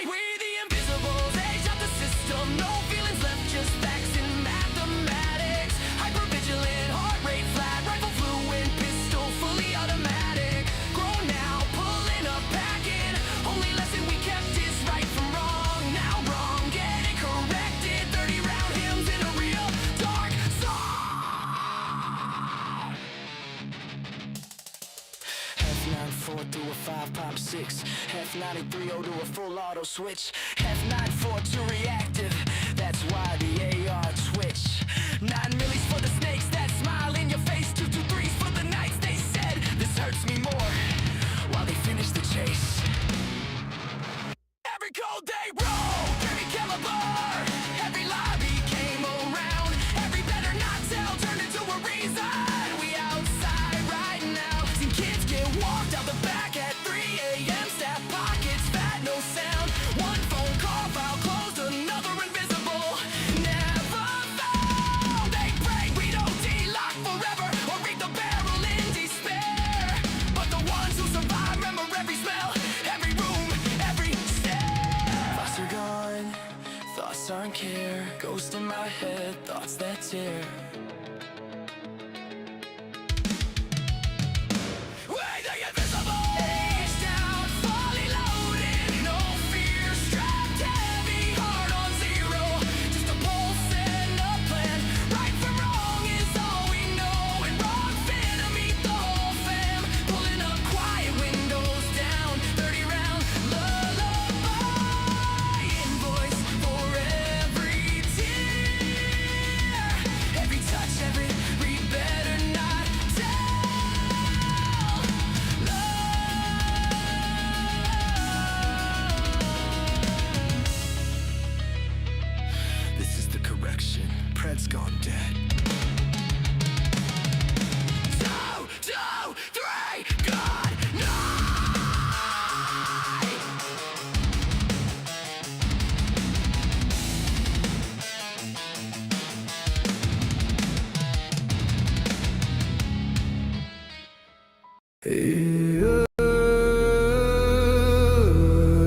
We the invisibles, age of the system. No feelings left, just facts and mathematics. Hypervigilant, heart rate flat. Rifle fluent, pistol fully automatic. Grown now, pulling up, packing. Only lesson we kept is right from wrong. Now wrong, get it corrected. 30 round hymns in a real dark song. F94 through a 5 pop 6. F93 to a full auto switch. F94 to reactive. That's why the AR twitch. 9 millis for the snakes that smile in your face. 223s for the nights they said this hurts me more. While they finish the chase. Every code they roll, every caliber, every lobby came around. Every better not tell turned into a reason. We outside right now. Seen kids get walked out the back at 3 a.m. Staff pockets, fat, no sound. One phone call, file closed, another invisible. Never found. They pray we don't delock forever or read the barrel in despair. But the ones who survive remember every smell, every room, every stare. Thoughts are gone, thoughts aren't care. Ghost in my head, thoughts that tear. Way the invisible. Age down, fully loaded. No fear, strapped heavy, heart on zero. Just a pulse and a plan. Right from wrong is all we know. And wrong fit to meet the whole fam. Pulling up quiet, windows down. 30 round lullaby. Invoice for every tear. Every touch, every read better not tell. This is the correction. Pred's gone dead. 2, 2, 3, good night.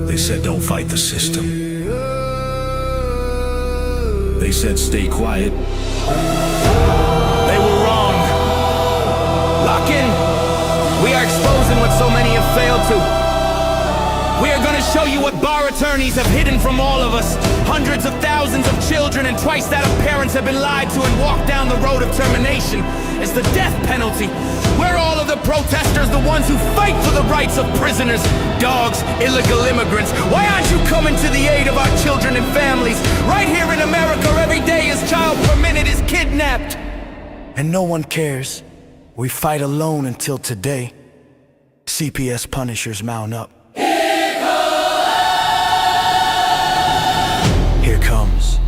They said don't fight the system. They said stay quiet. They were wrong. Lock in. We are exposing what so many have failed to. We are going to show you what bar attorneys have hidden from all of us. Hundreds of thousands of children and twice that of parents have been lied to and walked down the road of termination. It's the death penalty. We're all of the protesters, the ones who fight for the rights of prisoners, dogs, illegal immigrants. Why aren't you coming to the aid of our children and families? Right here in America, every day a child per minute is kidnapped. And no one cares. We fight alone until today. CPS Punishers mount up. Here comes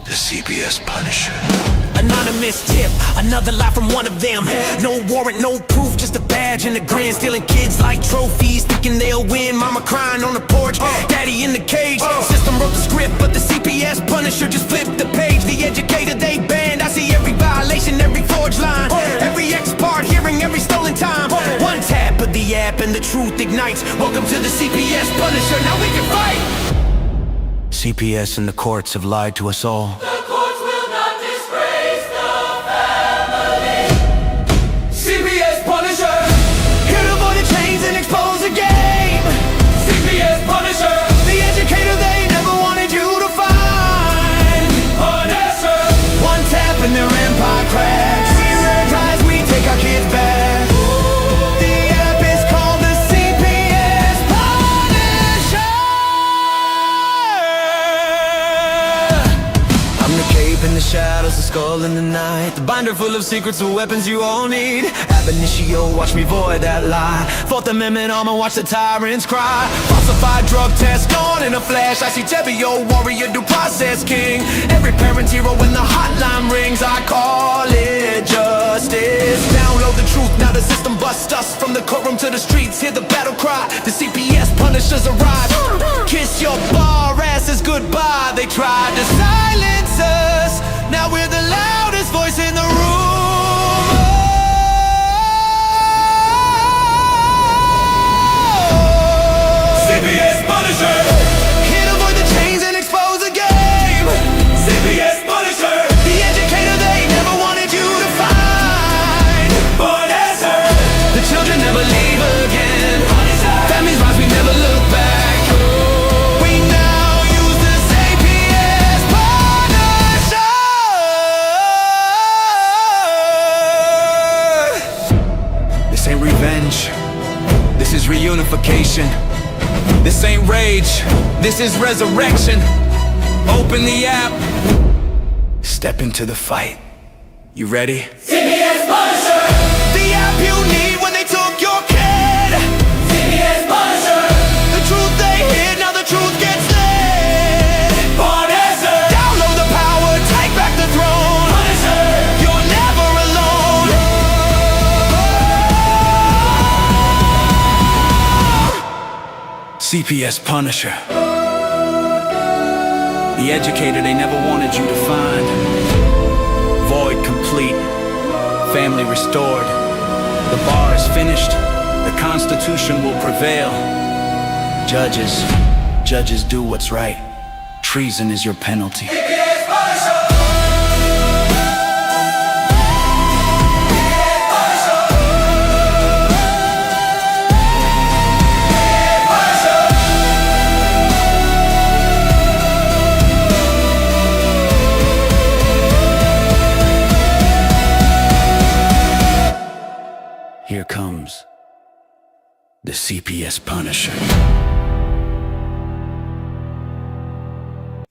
The CPS Punisher. anonymous tip, another lie from one of them. No warrant, no proof, just a badge and a grin. Stealing kids like trophies, thinking they'll win. Mama crying on the porch, daddy in the cage. System wrote the script, but the CPS Punisher just flipped the page. The educator they banned, I see every violation, every forged line, every ex-part hearing, every stolen time. One tap of the app and the truth ignites. Welcome to the CPS Punisher, now we can fight. CPS and the courts have lied to us all. The courts will not disgrace the family. CPS Punisher, here to avoid the chains and expose the game. CPS Punisher, the educator they never wanted you to find. Punisher, one tap and their empire cracks. We realize we take our kids back. The app is called the CPS Punisher. I'm the skull in the night, the binder full of secrets and weapons you all need. Ab initio, watch me void that lie. Fourth Amendment armor, watch the tyrants cry. Falsified drug test gone in a flash. I see Tebio, warrior, due process king. Every parent's hero when the hotline rings. I call it justice. Download the truth, now the system busts us. From the courtroom to the streets, hear the battle cry. The CPS punishers arrive. Kiss your bar asses goodbye. They tried to silence us, now we're the loudest voice in the room. CPS Punisher, here to avoid the chains and expose the game. CPS Punisher, the educator they never wanted you to find. But answer, the children never leave again. Families rise, we never look back. We now use the CPS Punisher. This ain't revenge, this is reunification. This ain't rage, this is resurrection. Open the app, step into the fight. You ready? CPS Punisher, the app you need when they took your kid. CPS Punisher, the truth they hid, now the truth gets lit. Punisher, download the power, take back the throne. Punisher, you're never alone. CPS Punisher, the educator they never wanted you to find. Void complete, family restored. The bar is finished, the Constitution will prevail. Judges do what's right. Treason is your penalty. Here comes the CPS Punisher.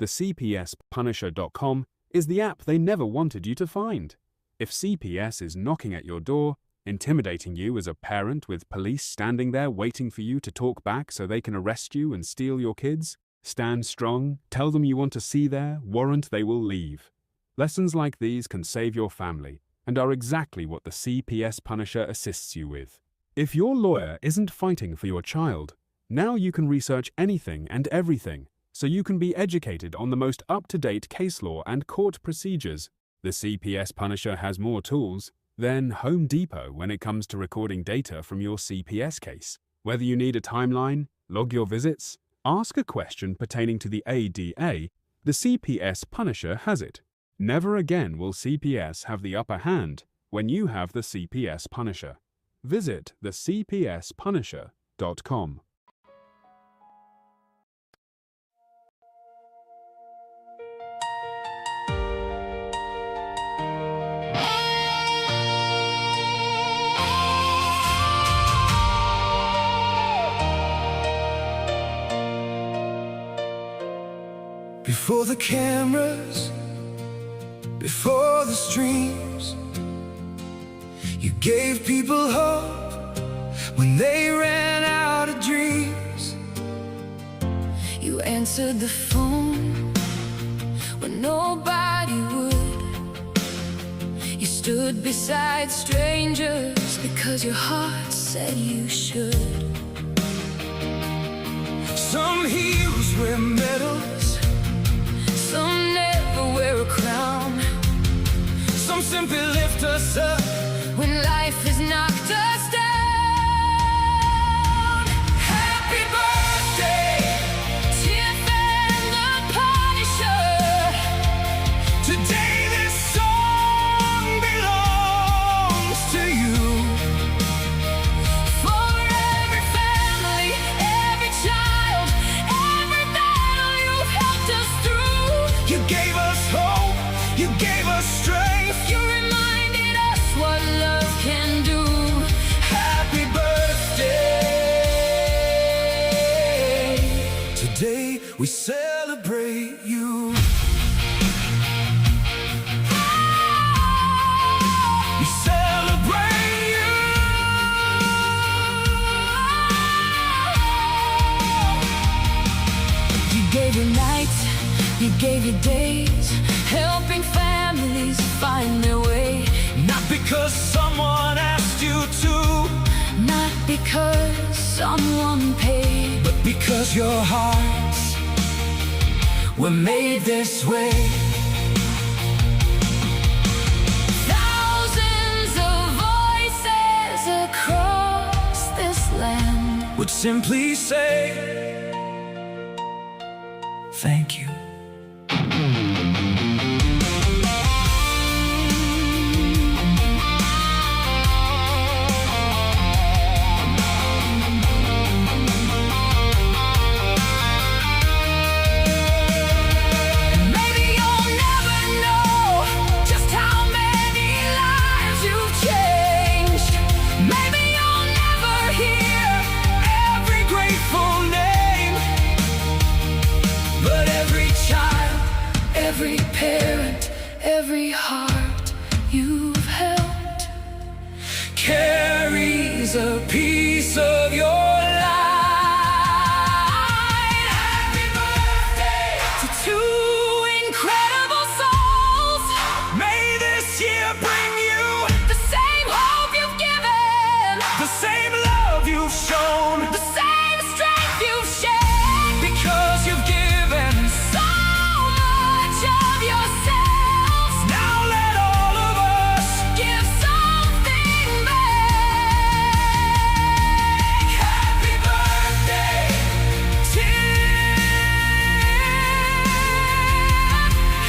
The CPSPunisher.com is the app they never wanted you to find. If CPS is knocking at your door, intimidating you as a parent with police standing there waiting for you to talk back so they can arrest you and steal your kids, stand strong, tell them you want to see their warrant, they will leave. Lessons like these can save your family and are exactly what the CPS Punisher assists you with. If your lawyer isn't fighting for your child, now you can research anything and everything, so you can be educated on the most up-to-date case law and court procedures. The CPS Punisher has more tools than Home Depot when it comes to recording data from your CPS case. Whether you need a timeline, log your visits, ask a question pertaining to the ADA, the CPS Punisher has it. Never again will CPS have the upper hand when you have the CPS Punisher. Visit the CPSPunisher.com. Before the cameras, before the streams, you gave people hope when they ran out of dreams. You answered the phone when nobody would. You stood beside strangers because your heart said you should. Some heroes wear medals, some never wear a crown. some simply lift us up when life has knocked us down. Happy birthday, Tiff and The Punisher. Today this song belongs to you. For every family, every child, every battle you've helped us through. You gave us hope, you gave us strength. You reminded us what love can do. Happy birthday. Today we celebrate you. gave you days, helping families find their way. Not because someone asked you to, Not because someone paid, but because your hearts were made this way. thousands of voices across this land Would simply say thank you. Maybe you'll never know just how many lives you've changed. Maybe you'll never hear Every grateful name, but every child, every parent, every heart you've held carries a piece of your life. Happy birthday to two incredible souls. May this year bring you The same hope you've given, the same love you've shown, the same strength you've shared. because you've given. So much of yourselves. Now let all of us Give something back. happy birthday,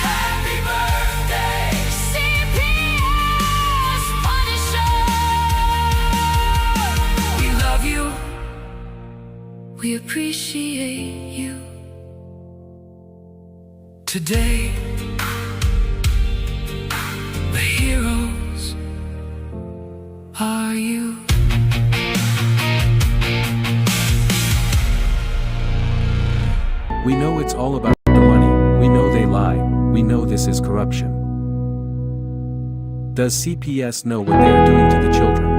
happy birthday. CPS Punisher. We love you. We appreciate you. Today, The heroes are you. We know it's all about the money, we know they lie, we know this is corruption. Does CPS know what they are doing to the children?